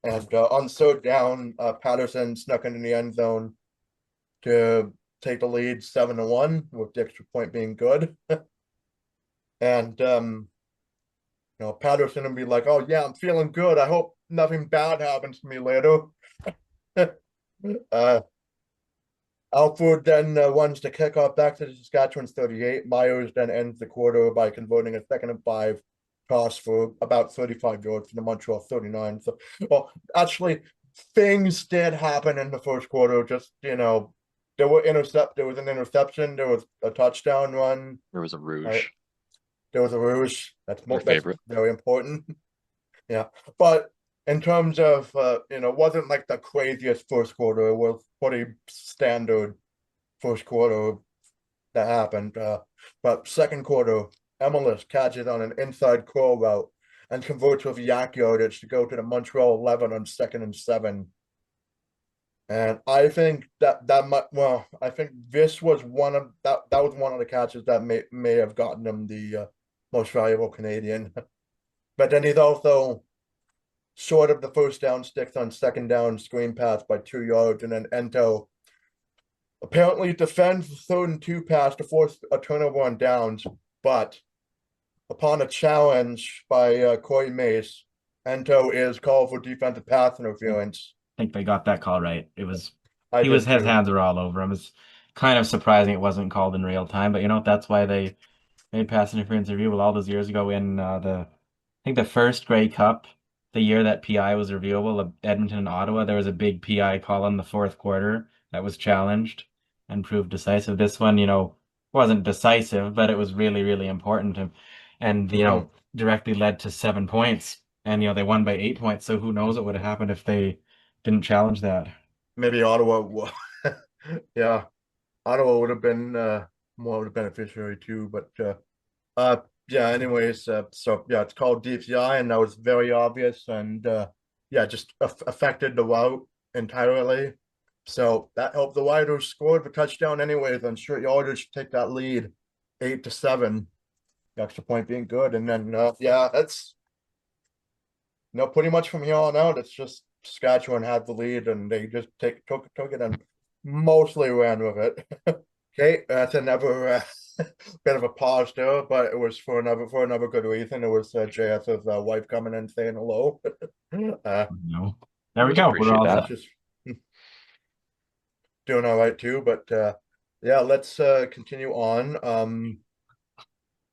And on third down, Patterson snuck into the end zone to take the lead 7-1, with the extra point being good. And Patterson would be like, "Oh yeah, I'm feeling good. I hope nothing bad happens to me later." Alford then runs the kickoff back to the Saskatchewan's 38. Myers then ends the quarter by converting a 2nd and 5 toss for about 35 yards to the Montreal 39. So, well, actually, things did happen in the first quarter. Just, there was an interception, there was a touchdown run. There was a rouge. Right? There was a rouge. That's favorite. Very important. Yeah. But in terms of, wasn't like the craziest first quarter. It was pretty standard first quarter that happened. But second quarter, Emilus catches on an inside curl route and converts with yak yardage to go to the Montreal 11 on 2nd and 7. And I think I think this was one of the catches that may have gotten him the most valuable Canadian. But then he's also short of the first down sticks on second down screen pass by 2 yards, and then Ento apparently defends the 3rd and 2 pass to force a turnover on downs, but upon a challenge by Corey Mace, Ento is called for defensive pass interference. I think they got that call right. His his hands were all over him. It's kind of surprising it wasn't called in real time, but that's why they made pass interference reviewable all those years ago in I think the first Grey Cup, the year that PI was reviewable, Edmonton and Ottawa, there was a big PI call in the fourth quarter that was challenged and proved decisive. This one, wasn't decisive, but it was really, really important, and directly led to 7 points. And they won by 8 points. So who knows what would have happened if they didn't challenge that? Maybe Ottawa, yeah, Ottawa would have been more of the beneficiary too. But yeah, anyways, so yeah, it's called DPI, and that was very obvious, and yeah, just affected the route entirely. So that helped the Riders score the touchdown anyways, and short yardage take that lead 8-7. The extra point being good, and then yeah, that's pretty much from here on out, it's just Saskatchewan had the lead, and they just took it and mostly ran with it. Okay, that's another bit of a pause there, but it was for another good reason. It was JS's wife coming in saying hello. No, there we go. We're all just doing all right too. But yeah, let's continue on.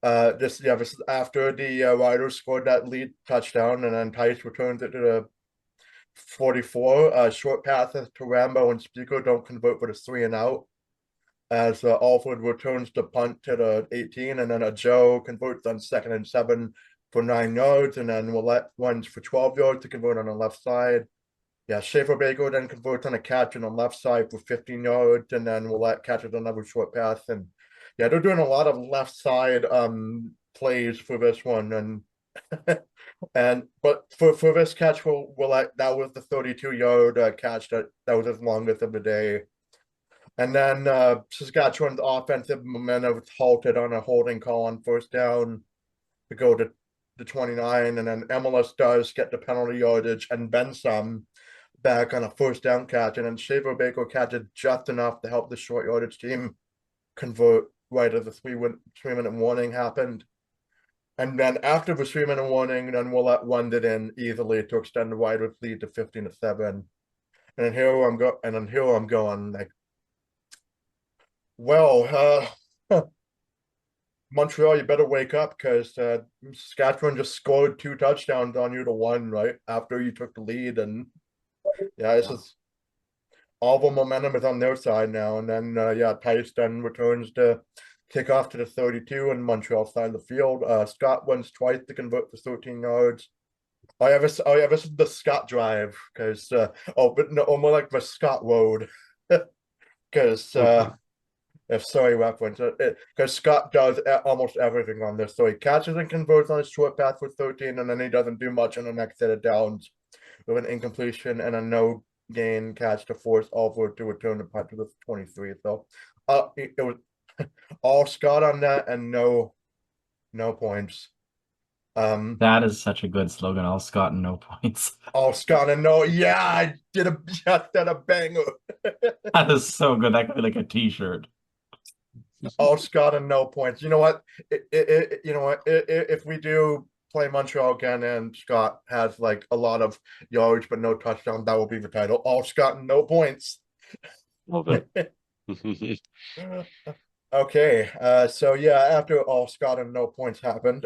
This is after the Riders scored that lead touchdown, and then Tice returns it to the 44. Short passes to Rambo and Speaker don't convert for the 3 and out, as Alford returns to punt to the 18, and then a Joe converts on 2nd and 7 for 9 yards, and then Willette runs for 12 yards to convert on the left side. Yeah, Schaefer Baker then converts on a catch on the left side for 15 yards, and then Willette catches another short pass. And yeah, they're doing a lot of left side plays for this one, and but for this catch for Willette, that was the 32-yard catch that was his longest of the day. And then Saskatchewan's offensive momentum was halted on a holding call on first down to go to the 29, and then Emilus does get the penalty yardage and then some back on a first down catch, and then Shaver Baker catches just enough to help the short yardage team convert right as the 3-minute warning happened. And then after the 3-minute warning, then Willett won it in easily to extend the Riders' lead to 15-7. And then here I'm going like, well, Montreal, you better wake up, because Saskatchewan just scored 2 touchdowns on you to 1 right after you took the lead, and yeah, this is all the momentum is on their side now. And then Tice then returns to kick off to the 32 and Montreal side of the field. Scott wins twice to convert for 13 yards. This is the Scott drive, because more like the Scott Road, because if sorry reference, because Scott does almost everything on this. So he catches and converts on his short pass for 13, and then he doesn't do much on the next set of downs with an incompletion and a no gain catch to force Alford to return the punt to the 23. So it was all Scott on that and no points. That is such a good slogan. All Scott and no points. All Scott and no. Yeah, I did a banger. That is so good. That could be like a t-shirt. All Scott and no points. You know what? If we do play Montreal again and Scott has like a lot of yards but no touchdown, that will be the title. All Scott and no points. Love it. Okay, so yeah, after all Scott and no points happened,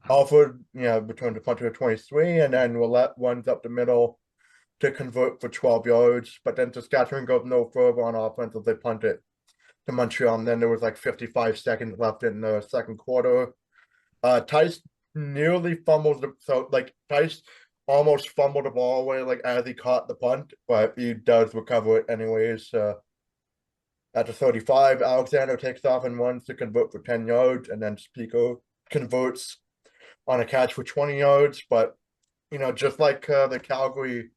Alford returned to punt to 23, and then Willett runs up the middle to convert for 12 yards, but then Saskatchewan goes no further on offense as they punt it to Montreal, and then there was like 55 seconds left in the second quarter. Tice nearly fumbles Tice almost fumbled the ball away like as he caught the punt, but he does recover it anyways. At the 35, Alexander takes off and runs to convert for 10 yards, and then Spico converts on a catch for 20 yards. But just like the Calgary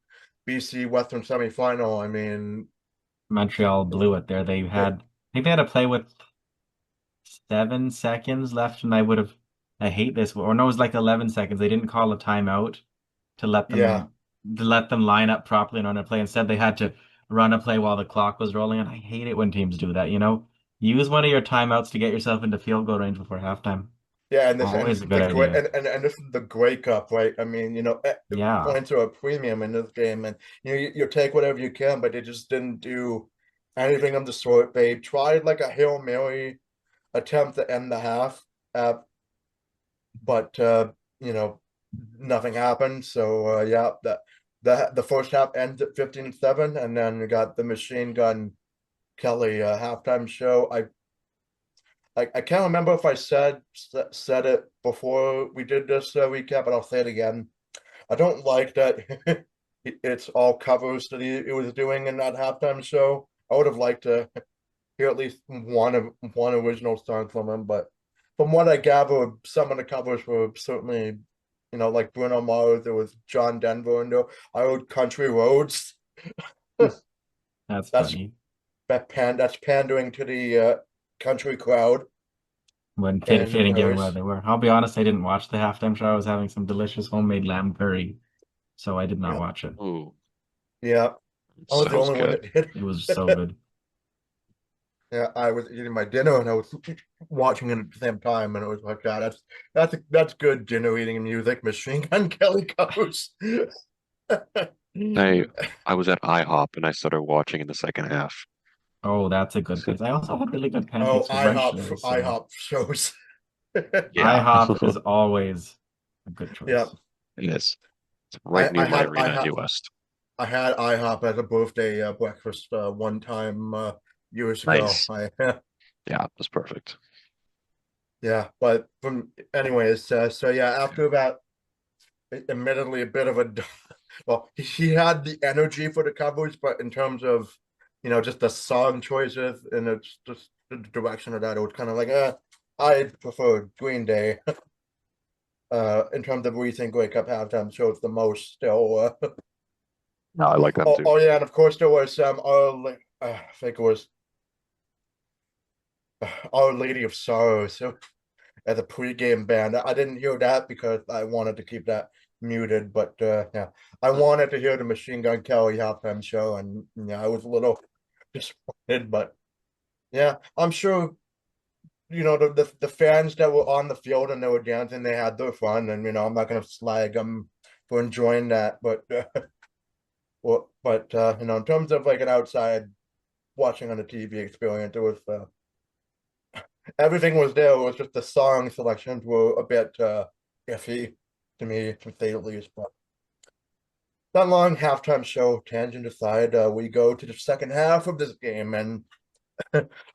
BC Western semifinal, I mean, Montreal blew it there. I think they had a play with 7 seconds left, and I hate this, or no, it was like 11 seconds. They didn't call a timeout to let them line up properly and run a play. Instead, they had to run a play while the clock was rolling, and I hate it when teams do that. Use one of your timeouts to get yourself into field goal range before halftime. Yeah, and Always a good idea. And this is the Grey Cup, right? I mean, Yeah. points are a premium in this game, and you take whatever you can, but they just didn't do anything of the sort. They tried like a Hail Mary attempt to end the half, but nothing happened. So the first half ends at 15-7, and then we got the Machine Gun Kelly halftime show. I can't remember if I said it before we did this recap, but I'll say it again. I don't like that it's all covers that he was doing in that halftime show. I would have liked to hear at least one original song from him, but from what I gathered, some of the covers were certainly, like Bruno Mars. There was John Denver, and I heard Country Roads. That's funny. That's pandering to the country crowd. When fitting given where they were. I'll be honest, I didn't watch the halftime show. I was having some delicious homemade lamb curry, so I did not watch it. Ooh. Yeah. I was the only one that did. It was so good. Yeah, I was eating my dinner and I was watching it at the same time, and it was like, God, that's good dinner eating music. Machine Gun Kelly covers. I was at IHOP and I started watching in the second half. Oh, that's a good place. I also had really good pancakes for brunch there, so IHOP shows. Yeah. IHOP is always a good choice. Yeah. It is. It's right near my arena in New West. I had IHOP as a birthday breakfast one time years ago. Nice. Yeah, that's perfect. Yeah, but anyways, so yeah, after that, admittedly a bit of a, well, he had the energy for the Cowboys, but in terms of, just the song choices and it's just the direction of that, it was kind of like, I prefer Green Day. In terms of recent Grey Cup halftime shows the most still. No, I like that too. Oh yeah, and of course there was I think it was Our Lady of Sorrows. So as a pregame band. I didn't hear that because I wanted to keep that muted, but yeah, I wanted to hear the Machine Gun Kelly halftime show, and yeah, I was a little disappointed, but yeah, I'm sure the fans that were on the field and they were dancing, they had their fun, and I'm not gonna slag them for enjoying that, but in terms of like an outside watching on the TV experience, it was everything was there. It was just the song selections were a bit iffy to me, to say the least. But that long halftime show tangent aside, we go to the second half of this game, and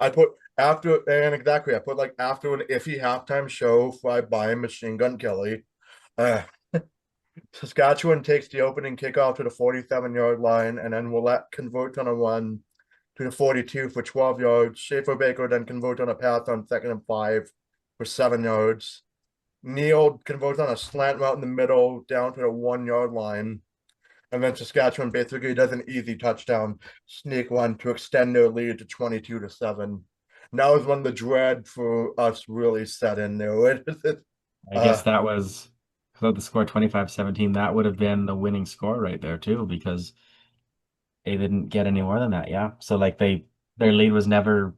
I put I put like after an iffy halftime show by Machine Gun Kelly. Uh, Saskatchewan takes the opening kickoff to the 47-yard line, and then Willette converts on a run to the 42 for 12 yards. Schaefer Baker then converts on a pass on 2nd and 5 for 7 yards. Neal converts on a slant route in the middle down to the 1-yard line. And then Saskatchewan basically does an easy touchdown sneak one to extend their lead to 22-7. And that was when the dread for us really set in there. I guess that was, so the score 25-17, that would have been the winning score right there too, because they didn't get any more than that. Yeah. So like their lead was never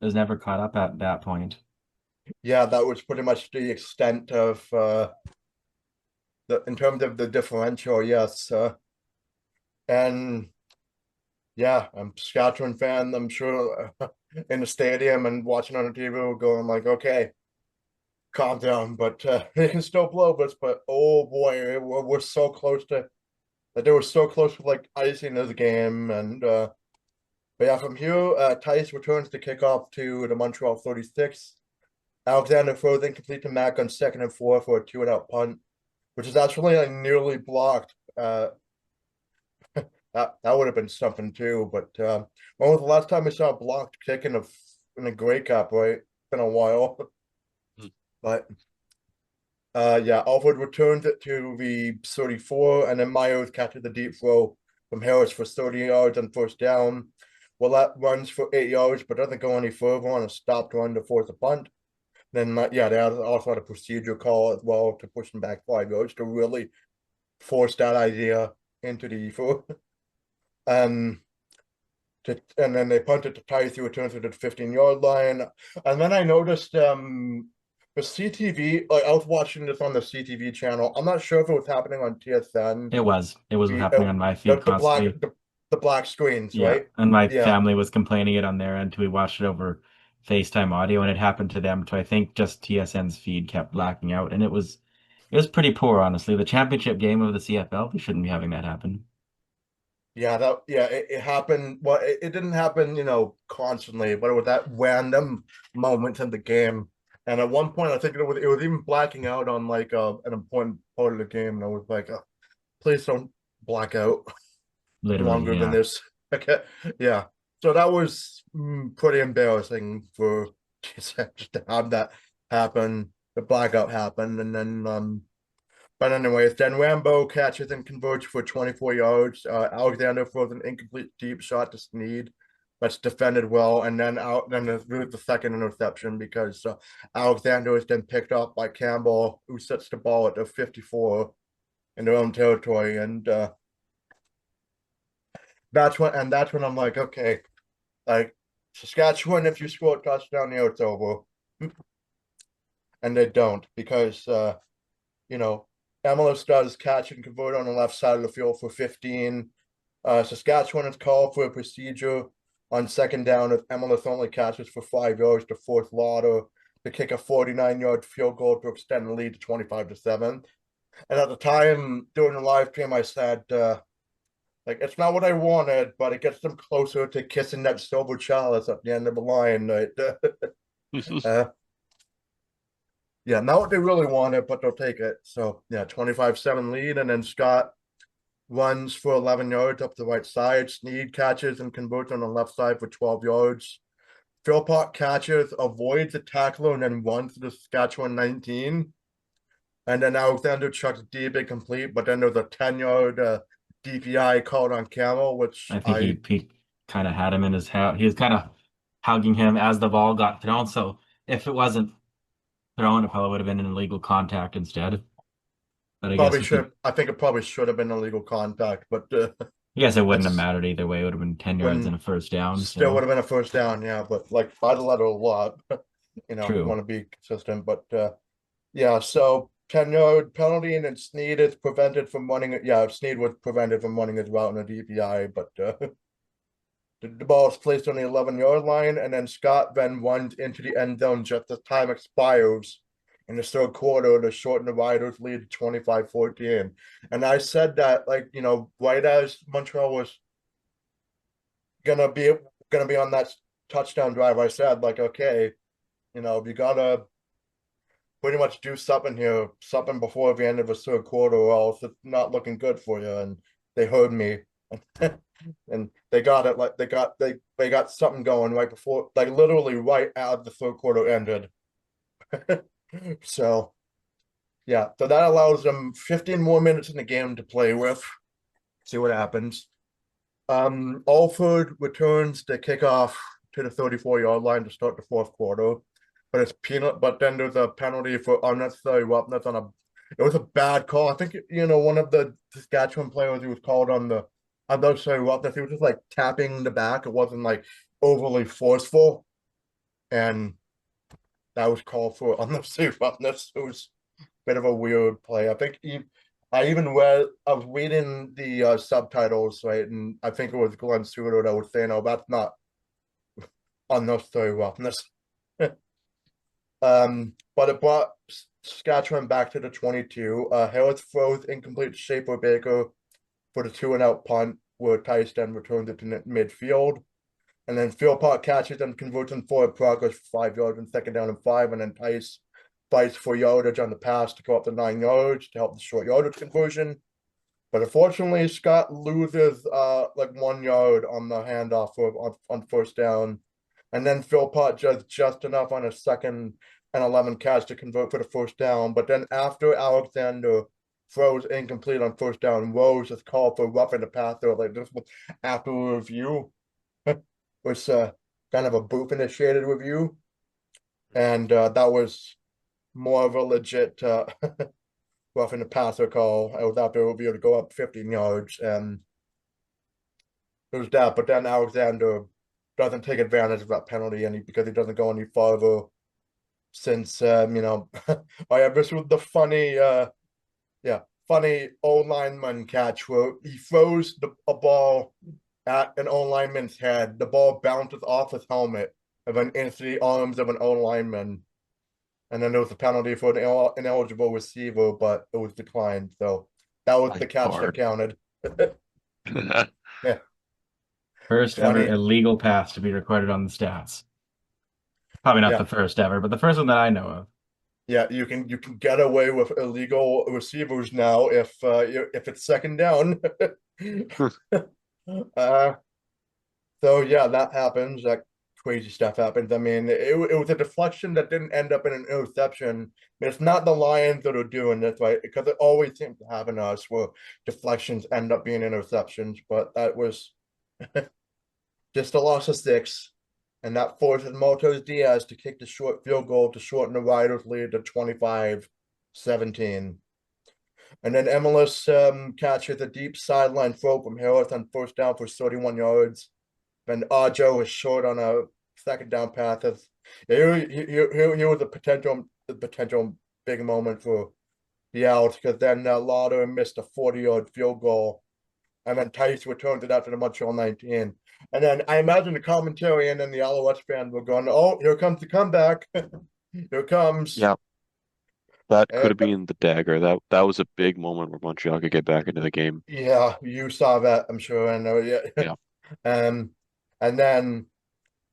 caught up at that point. Yeah, that was pretty much the extent of in terms of the differential, yes. And yeah, I'm a Saskatchewan fan. I'm sure in the stadium and watching on the TV, we're going like, okay, calm down, but they can still blow us. But oh boy, we're so close to that. They were so close to like icing this game. And but yeah, from here, Tice returns the kickoff to the Montreal 36. Alexander throws incomplete to Mac on 2nd and 4 for a 2-and-out punt, which is actually like nearly blocked. That would have been something too. But when was the last time we saw a blocked kick in a Grey Cup? Right, it's been a while. But yeah, Alford returns it to the 34, and then Myers catches the deep throw from Harris for 30 yards on first down. Willette runs for 8 yards, but doesn't go any further on a stopped run to force a punt. Then yeah, they also had a procedure call as well to push them back 5 yards to really force that idea into the ether. And then they punted to Tice, who returns to the 15-yard line. And then I noticed the CTV, like I was watching this on the CTV channel. I'm not sure if it was happening on TSN. It was happening on my feed The black constantly. the black screens, Yeah, right? and my Yeah. family was complaining it on their end too. We watched it over FaceTime audio, and it happened to them too. I think just TSN's feed kept blacking out, and it was pretty poor, honestly. The championship game of the CFL, we shouldn't be having that happen. Yeah, it happened. Well, it didn't happen, constantly, but it was that random moments in the game. And at one point, I think it was even blacking out on like an important part of the game, and I was like, please don't black out Literally, longer than yeah. this. Okay, yeah. So that was pretty embarrassing for just to have that happen, the blackout happen, and then but anyways, then Rambo catches and converts for 24 yards. Alexander throws an incomplete deep shot to Sneed. That's defended well. And then the second interception because Alexander is then picked up by Campbell, who sets the ball at the 54 in their own territory. And that's when I'm like, okay, like Saskatchewan, if you score a touchdown here, it's over. And they don't because you know, Emilus does catch and convert on the left side of the field for 15. Saskatchewan is called for a procedure on second down if Emilus only catches for 5 yards to force Lauder to kick a 49-yard field goal to extend the lead to 25-7. And at the time during the live stream, I said, like, it's not what I wanted, but it gets them closer to kissing that silver chalice at the end of the line. Right? Yeah, not what they really wanted, but they'll take it. So yeah, 25-7 lead, and then Scott runs for 11 yards up the right side. Sneed catches and converts on the left side for 12 yards. Philpott catches, avoids the tackler, and then runs to the Saskatchewan 19. And then Alexander chucks deep and complete, but then there's a 10-yard DPI called on Camel, which I think he kind of had him in his house. He was kind of hugging him as the ball got thrown. So if it wasn't Throwing it probably would have been an illegal contact instead. But I guess Probably with the, should. I think it probably should have been illegal contact, but I guess it wouldn't have that's mattered either way. It would have been 10 yards and when a first down. still would So have been a first down. Yeah, but like by the letter of the law, true. want to be consistent. But yeah, so 10-yard penalty, and then Snead is prevented from running it. Yeah, Snead was prevented from running his route in a DPI, but the ball is placed on the 11-yard line, and then Scott then runs into the end zone just as time expires in the third quarter to shorten the Riders' lead to 25-14. And I said that, like, right as Montreal was gonna be on that touchdown drive, I said, like, okay, you gotta pretty much do something here, something before the end of the third quarter, or else it's not looking good for you. And they heard me, and they got it. Like they got something going right before, like literally right as the third quarter ended. So yeah, so that allows them 15 more minutes in the game to play with. See what happens. Alford returns the kickoff to the 34-yard line to start the fourth quarter, but then there's a penalty for unnecessary roughness on a. It was a bad call. I think one of the Saskatchewan players who was called on the unnecessary roughness. He was just like tapping the back. It wasn't like overly forceful, and that was called for unnecessary roughness. It was a bit of a weird play. I was reading the subtitles, right, and I think it was Glenn Stewart that was saying, "Oh, that's not unnecessary roughness." But it brought Saskatchewan back to the 22. Harris throws incomplete to Schaefer Baker for the 2-and-out punt, where Tice then returns it to midfield. And then Philpott catches and converts in forward progress for 5 yards and second down and 5. And then Tice fights for yardage on the pass to go up to 9 yards to help the short yardage conversion. But unfortunately, Scott loses like 1 yard on the handoff on first down. And then Philpott does just enough on a 2nd and 11 catch to convert for the first down. But then after Alexander throws incomplete on first down, Rose is called for roughing the passer. Like this was after a review. Was kind of a booth initiated review. And that was more of a legit roughing the passer call. I was out there review to go up 15 yards, and it was that. But then Alexander doesn't take advantage of that penalty because he doesn't go any farther. Since oh yeah, this was the funny old lineman catch where he throws a ball at an old lineman's head. The ball bounces off his helmet and then into the arms of an old lineman. And then there was a penalty for an ineligible receiver, but it was declined. So that was the catch that counted. Yeah. First ever illegal pass to be recorded on the stats. Probably not the first ever, but the first one that I know of. Yeah, you can get away with illegal receivers now if it's second down. So yeah, that happens. That crazy stuff happens. I mean, it was a deflection that didn't end up in an interception. It's not the Lions that are doing this, right? Because it always seems to happen to us where deflections end up being interceptions. But that was just a loss of 6. And that forces Motos Diaz to kick the short field goal to shorten the Riders' lead to 25-17. And then Emilus catches a deep sideline throw from Harris on first down for 31 yards. Then Ajo is short on a second down pass. Here was a potential big moment for the Owls, because then Lauder missed a 40-yard field goal. And then Tice returned it after the Montreal 19. And then I imagine the commentary and then the Alouettes fans were going, "Oh, here comes the comeback. Here comes." Yeah, that could have been the dagger. That was a big moment where Montreal could get back into the game. Yeah, you saw that, I'm sure. I know. Yeah. Yeah. And then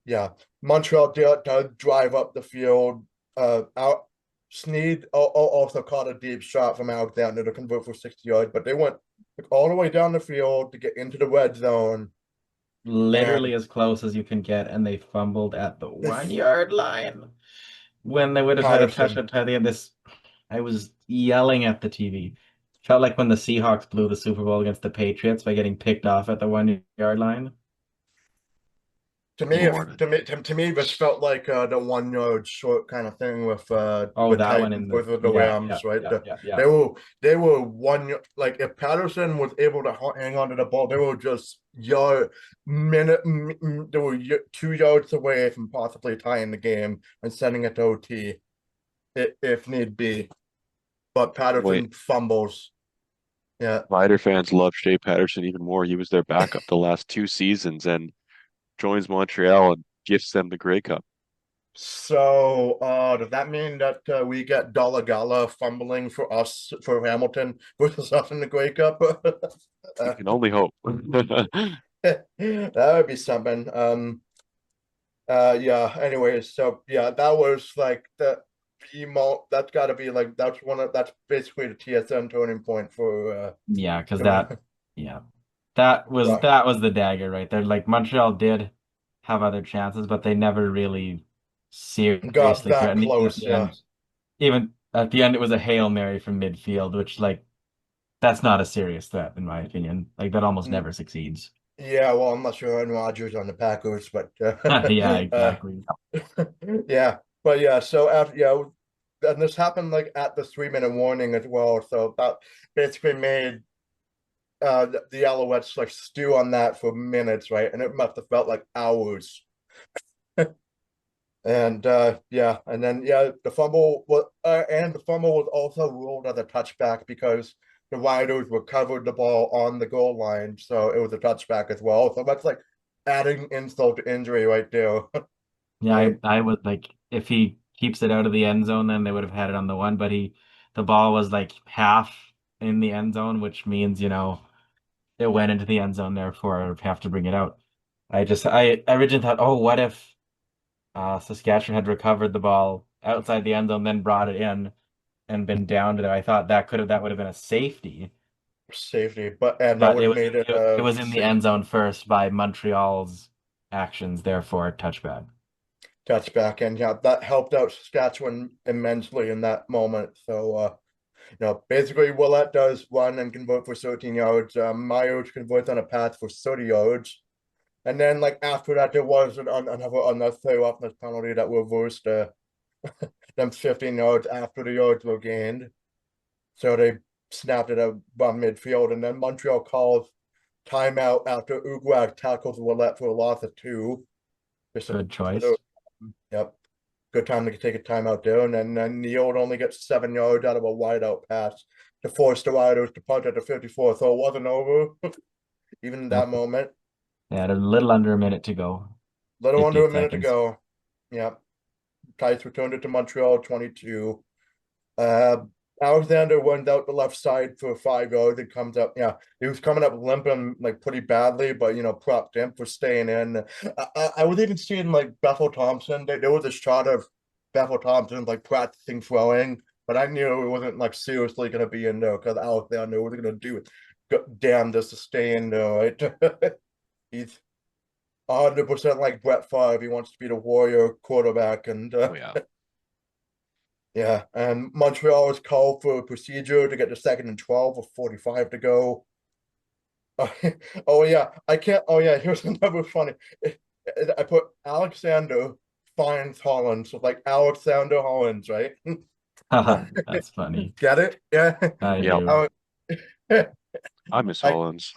yeah, Montreal did drive up the field. Out Snead also caught a deep shot from Alexander to convert for 60 yards, but they went all the way down the field to get into the red zone. Literally as close as you can get, and they fumbled at the 1 yard line when they would have had a touchdown at the end. I was yelling at the TV. Felt like when the Seahawks blew the Super Bowl against the Patriots by getting picked off at the 1 yard line. To me, Lord. this felt like the 1 yard short kind of thing Oh, with that one Titans in the with the yeah, Rams, yeah, right? yeah, yeah, yeah. They were like if Patterson was able to hang on to the ball, they were just they were 2 yards away from possibly tying the game and sending it to OT if need be. But Wait, Patterson fumbles. Yeah. Rider fans love Shea Patterson even more. He was their backup the last 2 seasons and joins Montreal and gifts them the Grey Cup. So, does that mean that we get Gala fumbling for us for Hamilton versus us in the Grey Cup? You can only hope. That would be something. Yeah. Anyways, so yeah, that was like that's got to be like that's basically the TSN turning point for Yeah, because for yeah, that was Rock. the dagger right there. Like Montreal did have other chances, but they never really Got seriously that threatened. close. Yeah. Even at the end, it was a Hail Mary from midfield, which like that's not a serious threat in my opinion. Like that almost Mm, never succeeds. yeah. Well, I'm not sure Aaron Rodgers on the Packers, but Yeah, uh, exactly. yeah, but yeah, so after and this happened like at the 3 minute warning as well. So that basically made the Alouettes like stew on that for minutes, right? And it must have felt like hours. And yeah, and then yeah, the fumble was also ruled as a touchback because the Riders recovered the ball on the goal line, so it was a touchback as well. So that's like adding insult to injury right there. Yeah, Right? I would like if he keeps it out of the end zone, then they would have had it on the one, but the ball was like half in the end zone, which means, it went into the end zone, therefore have to bring it out. I originally thought, oh, what if Saskatchewan had recovered the ball outside the end zone, then brought it in and been down to there. I thought that would have been a safety, Safety, and that but would have made it it was in the end zone first by Montreal's actions, therefore touchback. touchback, and yeah, that helped out Saskatchewan immensely in that moment. So, basically, Willett does run and convert for 13 yards. Myers converts on a pass for 30 yards, and then like after that, there was another unnecessary roughness penalty that reversed them 15 yards after the yards were gained. So they snapped it out by midfield, and then Montreal calls timeout after Uguag tackles Willett for a loss of 2. Just a Good bit choice. of, yep, good time to take a timeout there. And then Neal only gets 7 yards out of a wideout pass to force the Riders to punt at the 54. So it wasn't over, even in that Nope. moment. They had a little under a minute to go. Little under 58 a minute to seconds. go. Yep. Tice returned it to Montreal 22. Uh, Alexander went out the left side for 5 yards. It comes up. Yeah, he was coming up limping like pretty badly, but propped him for staying in. I was even seeing like Bethel Thompson. There was a shot of Bethel Thompson like practicing throwing, but I knew it wasn't like seriously going to be in there because Alexander was going to do it. Damn, just to stay in there, right? He's 100% like Brett Favre. He wants to be the Warrior quarterback, and Oh yeah. yeah, and Montreal was called for a procedure to get the 2nd and 12 with 45 to go. Oh yeah, I can't. Oh yeah, here's another funny. I put Alexander finds Hollins, so like Alexander Hollins, right? That's funny. Get it? Yeah. I Yep. do. I miss I Hollins.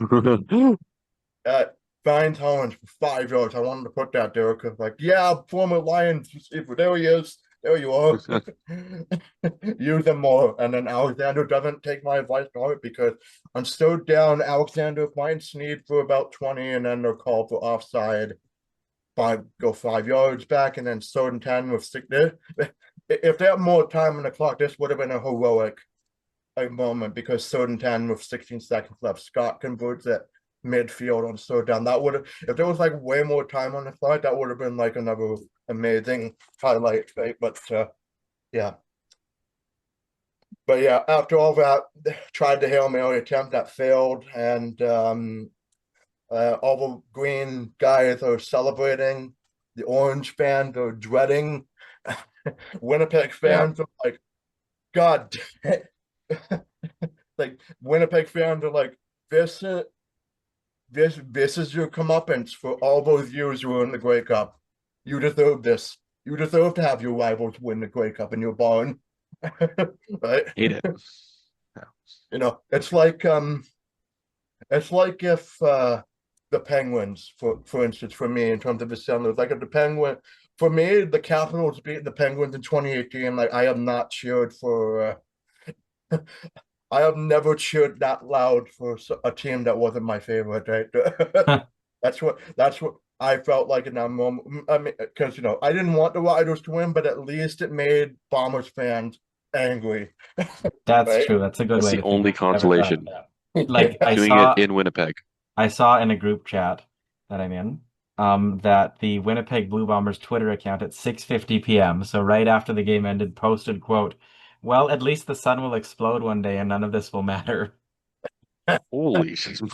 uh finds Hollins for 5 yards. I wanted to put that there because, like, yeah, former Lions receiver. There he is. There you are. Use them more. And then Alexander doesn't take my advice on it because I'm still down. Alexander finds Snead for about 20, and then they're called for offside. Go 5 yards back, and then 3rd and 10 with 6 there. If they had more time on the clock, this would have been a heroic moment because 3rd and 10 with 16 seconds left. Scott converts at midfield on 3rd down. That would have, if there was like way more time on the clock, that would have been like another amazing highlight, right? But yeah. But yeah, after all that, tried the Hail Mary attempt that failed, and all the green guys are celebrating. The orange fans are dreading. Winnipeg Yeah. fans are like, God, like Winnipeg fans are like, this this is your comeuppance for all those years you were in the Grey Cup. You deserve this. You deserve to have your rivals win the Grey Cup in your barn. Right? Hate it. Yeah. You know, it's like if the Penguins, for instance, for me in terms of the Senators, like if the Penguin, for me, the Capitals beat the Penguins in 2018. Like I have not cheered for. I have never cheered that loud for a team that wasn't my favorite. Right? That's what I felt like in that moment. I mean, because I didn't want the Riders to win, but at least it made Bombers fans angry. That's Right? true. That's a good That's way the to think only of it. I never thought of consolation. that. Like Doing it in Winnipeg. I saw in a group chat that I'm in, that the Winnipeg Blue Bombers Twitter account at 6:50 p.m., so right after the game ended, posted, quote, "Well, at least the sun will explode one day and none of this will matter." Holy So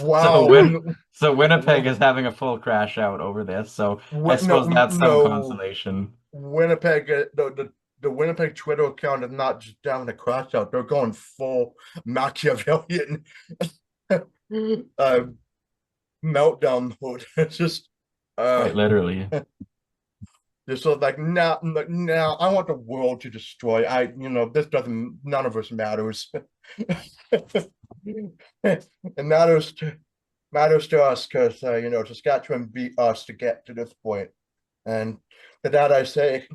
Wow. Winnipeg is having a full crash out over this. So I No, suppose that's some no. consolation. Winnipeg, the Winnipeg Twitter account is not just down the crash out. They're going full Machiavellian uh, meltdown mode. It's just Quite literally. just so like now, I want the world to destroy. This doesn't. None of us matters. It matters to us because Saskatchewan beat us to get to this point, and to that I say,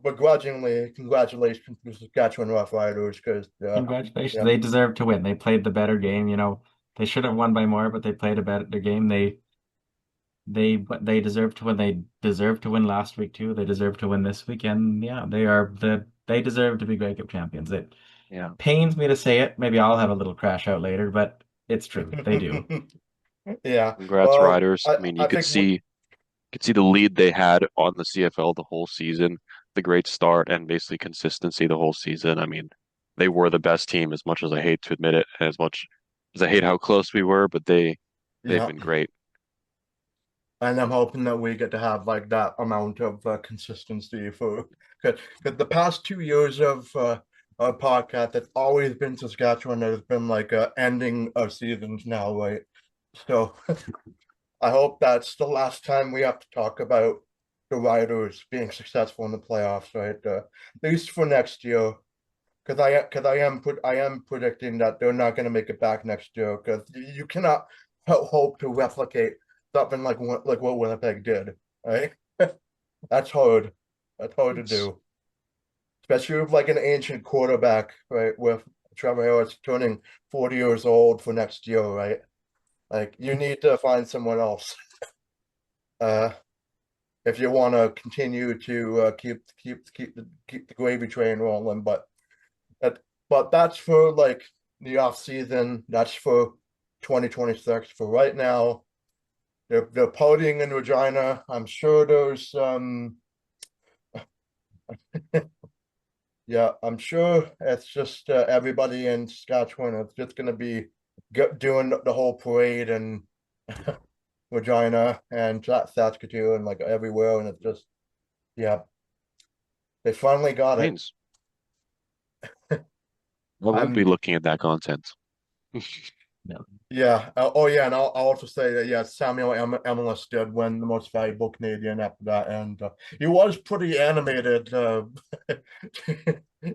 begrudgingly, congratulations to Saskatchewan Roughriders because Congratulations. yeah, They deserve to win. They played the better game. They should have won by more, but they played a better game. They deserve to win. They deserve to win last week too. They deserve to win this weekend. Yeah, they deserve to be Grey Cup champions. It Yeah. pains me to say it. Maybe I'll have a little crash out later, but it's true. They do. yeah. Congrats, Well, Riders. I mean, I think you could see the lead they had on the CFL the whole season, the great start and basically consistency the whole season. I mean, they were the best team as much as I hate to admit it, and as much as I hate how close we were, but they've yeah, been great. and I'm hoping that we get to have like that amount of consistency for because the past 2 years of our podcast, it's always been Saskatchewan that has been like ending of seasons now, right? So I hope that's the last time we have to talk about the Riders being successful in the playoffs, right? At least for next year, because I am predicting that they're not going to make it back next year because you cannot hope to replicate something like what Winnipeg did, right? That's hard. That's hard to It's, do, especially with like an ancient quarterback, right? With Trevor Harris turning 40 years old for next year, right? Like you need to find someone else. Uh, if you want to continue to keep the gravy train rolling. But that's for like the off season. That's for 2026. For right now, they're partying in Regina. I'm sure there's yeah, I'm sure it's just everybody in Saskatchewan. It's just gonna be doing the whole parade and Regina and Saskatoon and like everywhere, and it's just yeah, they finally got it. means I won't I'm be looking at that content. No. Yeah. Oh yeah, and I'll also say that yeah, Samuel Emilus did win the most valuable Canadian after that, and he was pretty animated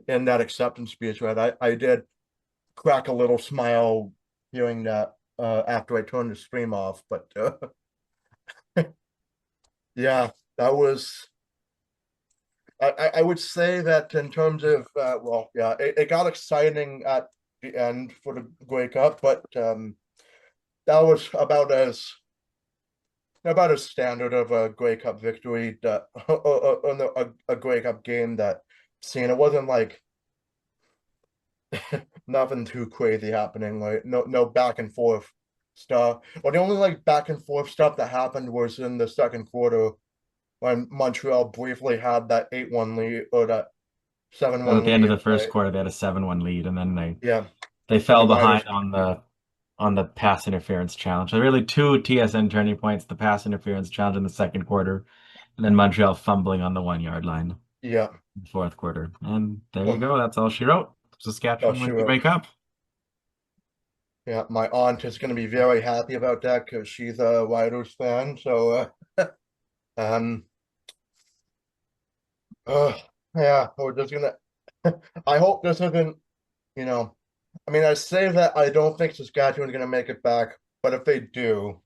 in that acceptance speech. Right, I did crack a little smile hearing that after I turned the stream off, but yeah, that was. I would say that in terms of well, yeah, it got exciting at the end for the Grey Cup, but that was about as standard of a Grey Cup victory that a Grey Cup game that seen. It wasn't like nothing too crazy happening, like no back and forth stuff. Or the only like back and forth stuff that happened was in the second quarter when Montreal briefly had that 8-1 lead or that Well, at 7-1 the end of lead, the first right? quarter, they had a 7-1 lead, and then Yeah. they And the fell Riders behind on the pass interference challenge. So really two TSN turning points, the pass interference challenge in the second quarter, and then Montreal fumbling on the 1 yard line yeah. in the fourth quarter. And there you Well, go. That's all she wrote. oh Saskatchewan wins the sure. Grey Cup. Yeah, my aunt is going to be very happy about that because she's a Riders fan. So, um, uh, yeah, we're just gonna. I hope this isn't, you know, I mean, I say that I don't think Saskatchewan's going to make it back, but if they do,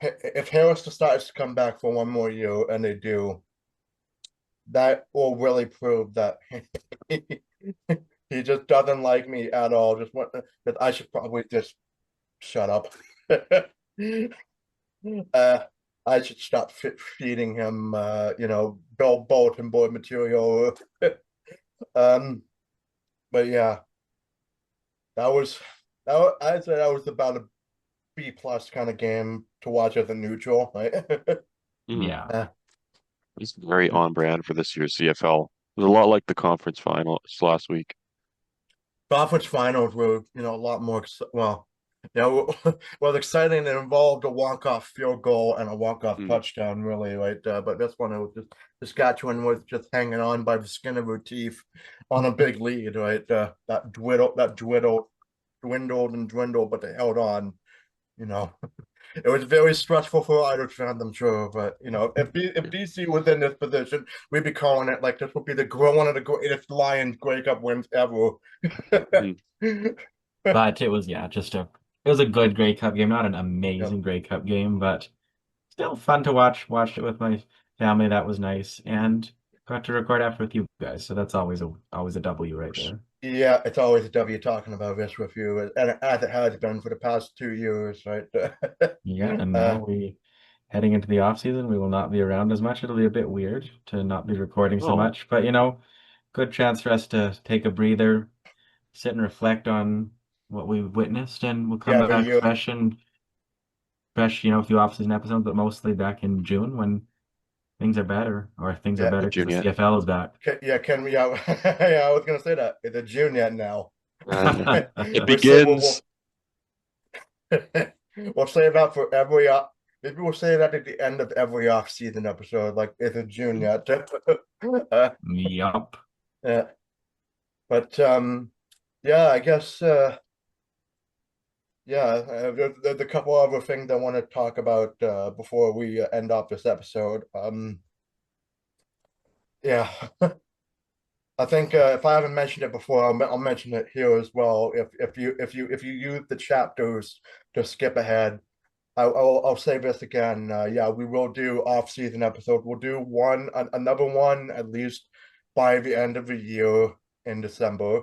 if Harris decides to come back for one more year and they do, that will really prove that he just doesn't like me at all. Just want that I should probably just shut up. uh, I should stop feeding him, bulletin board material. um, but yeah, that was I'd say that was about a B+ kind of game to watch as a neutral. Right? Mhm. Yeah. It's very on brand for this year's CFL. It was a lot like the conference finals last week. Conference finals were, a lot more, well, exciting. It involved a walk-off field goal and a walk-off Mm. touchdown, really, right? But this one, it was just Saskatchewan was just hanging on by the skin of her teeth on a big lead, right? Dwindled and dwindled, but they held on. You know, it was very stressful for Irish fans, I'm sure. But if Yeah. BC was in this position, we'd be calling it like this would be one of the greatest Lions Grey Cup wins ever. Mhm. But it was, yeah, it was a good Grey Cup game, not an Yep. amazing Grey Cup game, but still fun to watch. Watched it with my family. That was nice. And got to record after with you guys. So that's always a W right there. Yeah, it's always a W talking about this with you, and as it has been for the past 2 years, right? Yeah, and uh, now we heading into the off season, we will not be around as much. It'll be a bit weird to not be recording so Oh, much, but good chance for us to take a breather, sit and reflect on what we've witnessed, and we'll come yeah, the back year, fresh, a few off season episodes, but mostly back in June when things are better, or things are yeah, better because June the yet? CFL is back. yeah, can we? Yeah, yeah, I was gonna say that it's a June yet now. It We'll say we'll, begins. we'll say that for every maybe we'll say that at the end of every off season episode, like it's a June yet. Yup. Yeah, but yeah, I guess yeah, there's a couple other things I want to talk about before we end off this episode. Yeah, I think if I haven't mentioned it before, I'll mention it here as well. If you use the chapters to skip ahead, I'll say this again. Yeah, we will do off-season episode. We'll do another one at least by the end of the year in December.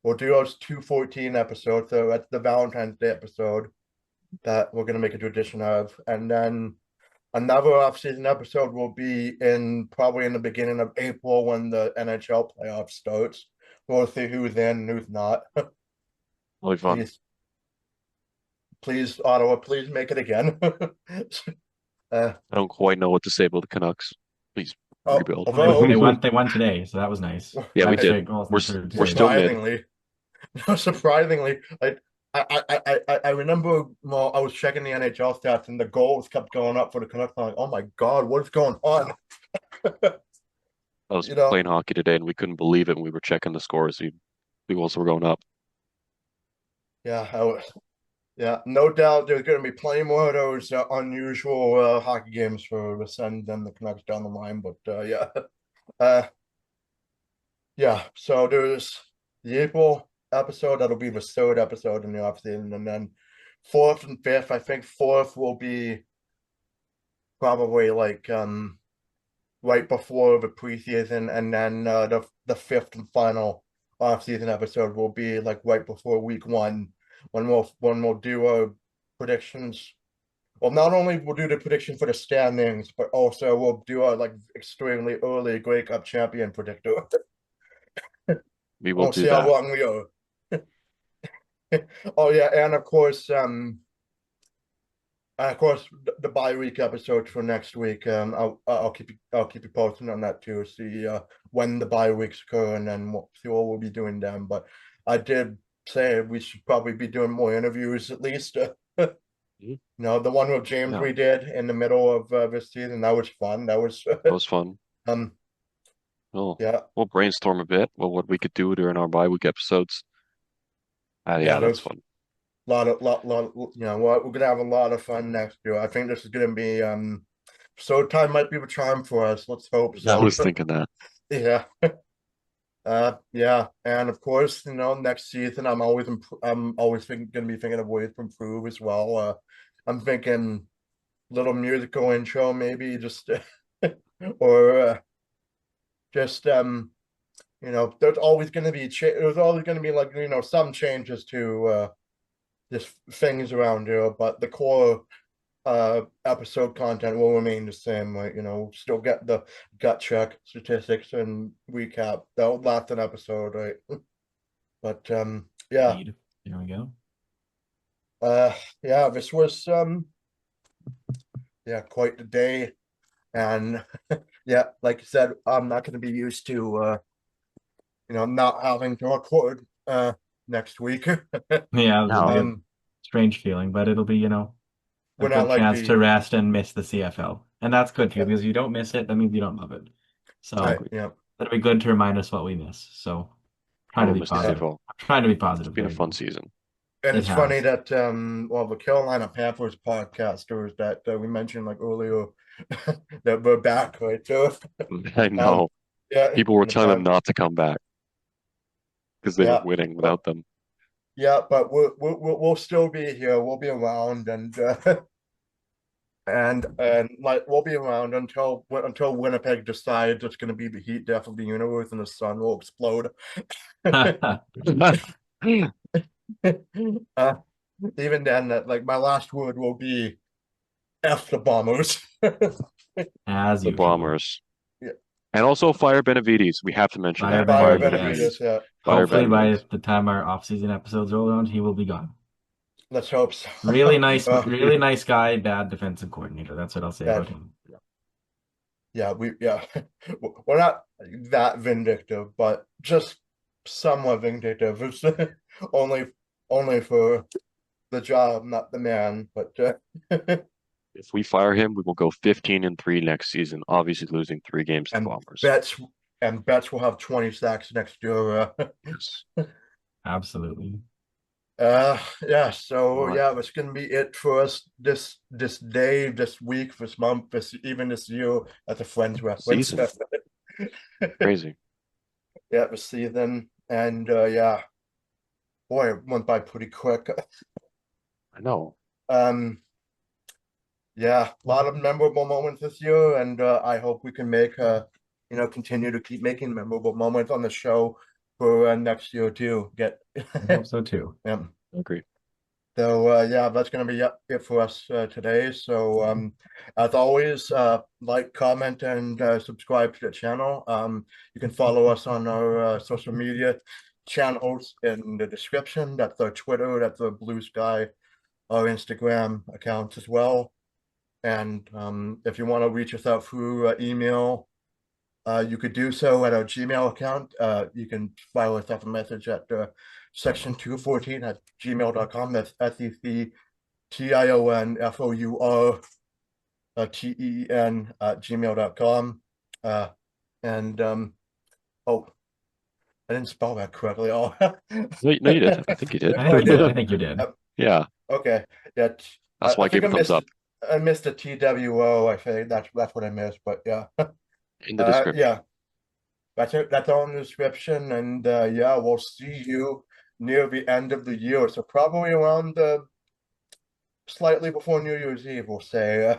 We'll do those 214 episodes. So that's the Valentine's Day episode that we're gonna make a tradition of, and then another off-season episode will be in probably in the beginning of April when the NHL playoff starts. We'll see who's in and who's not. Really fun. Please, please, Ottawa, please make it again. uh, I don't quite know what to say about the Canucks. Please rebuild. Well, they although won they won today, so that was nice. Yeah, we Five did. straight goals in We're the third we're period. still mid. surprisingly, surprisingly, like I remember, well, I was checking the NHL stats and the goals kept going up for the Canucks. I'm like, oh my God, what's going on? I was You know, playing hockey today and we couldn't believe it. And we were checking the scores. The goals were going up. yeah, yeah, no doubt there's going to be plenty more of those unusual hockey games for the Sens and the Canucks down the line. But yeah, uh, yeah. So there's the April episode. That'll be the third episode in the offseason, and then fourth and fifth. I think fourth will be probably like right before the preseason, and then the fifth and final off-season episode will be like right before week one when we'll do our predictions. Well, not only we'll do the prediction for the standings, but also we'll do our like extremely early Grey Cup champion predictor. We will We'll do see how that. wrong we are. Oh yeah, and of course, the bye week episode for next week. I'll keep you posted on that too. See when the bye weeks occur, and then we'll see what we'll be doing then. But I did say we should probably be doing more interviews at least. Mhm. The one with James Yeah, we did in the middle of this season, that was fun. That was that was fun. um Oh, yeah, we'll brainstorm a bit. Well, what we could do during our bye week episodes. yeah, Yeah, that's there's fun. you know what, we're gonna have a lot of fun next year. I think this is gonna be so time might be a charm for us. Let's hope I so. was thinking that. Yeah. Yeah, and of course, you know, next season I'm always gonna be thinking of ways to improve as well. I'm thinking little musical intro, maybe just or just you know, there's always gonna be like, you know, some changes to just things around here, but the core episode content will remain the same. Like, you know, still get the gut check statistics and recap. That'll last an episode, right? But yeah. Indeed. There we go. Yeah, this was yeah, quite the day. And yeah, like I said, I'm not gonna be used to you know, not having to record next week. Yeah, it'll be a Um strange feeling, but it'll be, you know, a we're not good like chance to the rest and miss the CFL. And that's good too, because if you don't miss it, that means you don't love it. So yeah. that'll be good to remind us what we miss. So I trying to will be miss the positive. CFL. Trying to be It's positive. been a There you fun go. season. And It it's funny has. that well, the Carolina Panthers podcasters that we mentioned like earlier that we're back, right? So I know. yeah, People were telling them not to come back because they were yeah, winning but without them. yeah, but we'll still be here. We'll be around, and and like we'll be around until Winnipeg decides it's going to be the heat death of the universe and the sun will explode. uh, Even then, that like my last word will be F the Bombers. As The usual. Bombers. Yeah. And also Fire Benavides. We have to mention Fire that. Fire Benavides, Benavides, yes. yeah. Fire Hopefully by Benavides. the time our off-season episodes roll around, he will be gone. Let's hope so. Really nice guy, bad defensive coordinator. That's what I'll say about him. Yeah, we're not that vindictive, but just somewhat vindictive. It's only for the job, not the man. But If we fire him, we will go 15-3 next season, obviously losing 3 games to the and Bombers. bets will have 20 sacks next year. Yes. Absolutely. Yeah, so Right. yeah, that's gonna be it for us this day, this week, this month, even this year at a friend's reference. Season. Crazy. Yeah, the season. And yeah, boy, it went by pretty quick. I know. Yeah, a lot of memorable moments this year, and I hope we can make you know, continue to keep making memorable moments on the show for next year too. I hope so too. Yeah. Agree. So yeah, that's gonna be it for us today. So as always, like, comment, and subscribe to the channel. You can follow us on our social media channels in the description. That's our Twitter, that's our Blue Sky, our Instagram accounts as well. And if you want to reach us out through email, you could do so at our Gmail account. You can file us up a message at section214@gmail.com. That's SECTIONFOURTEN@gmail.com. And oh, I didn't spell that correctly. Oh, No, you did. I think you did. I think you did. I think you did. Yeah. Okay. Yeah. That's why I gave a thumbs up. I missed a TWO. I think that's what I missed. But yeah. In the description. Yeah. That's it. That's all in the description. And yeah, we'll see you near the end of the year. So probably around slightly before New Year's Eve, we'll say.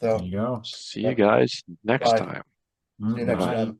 There So you go. See you guys next Bye. time. See you next Bye. time.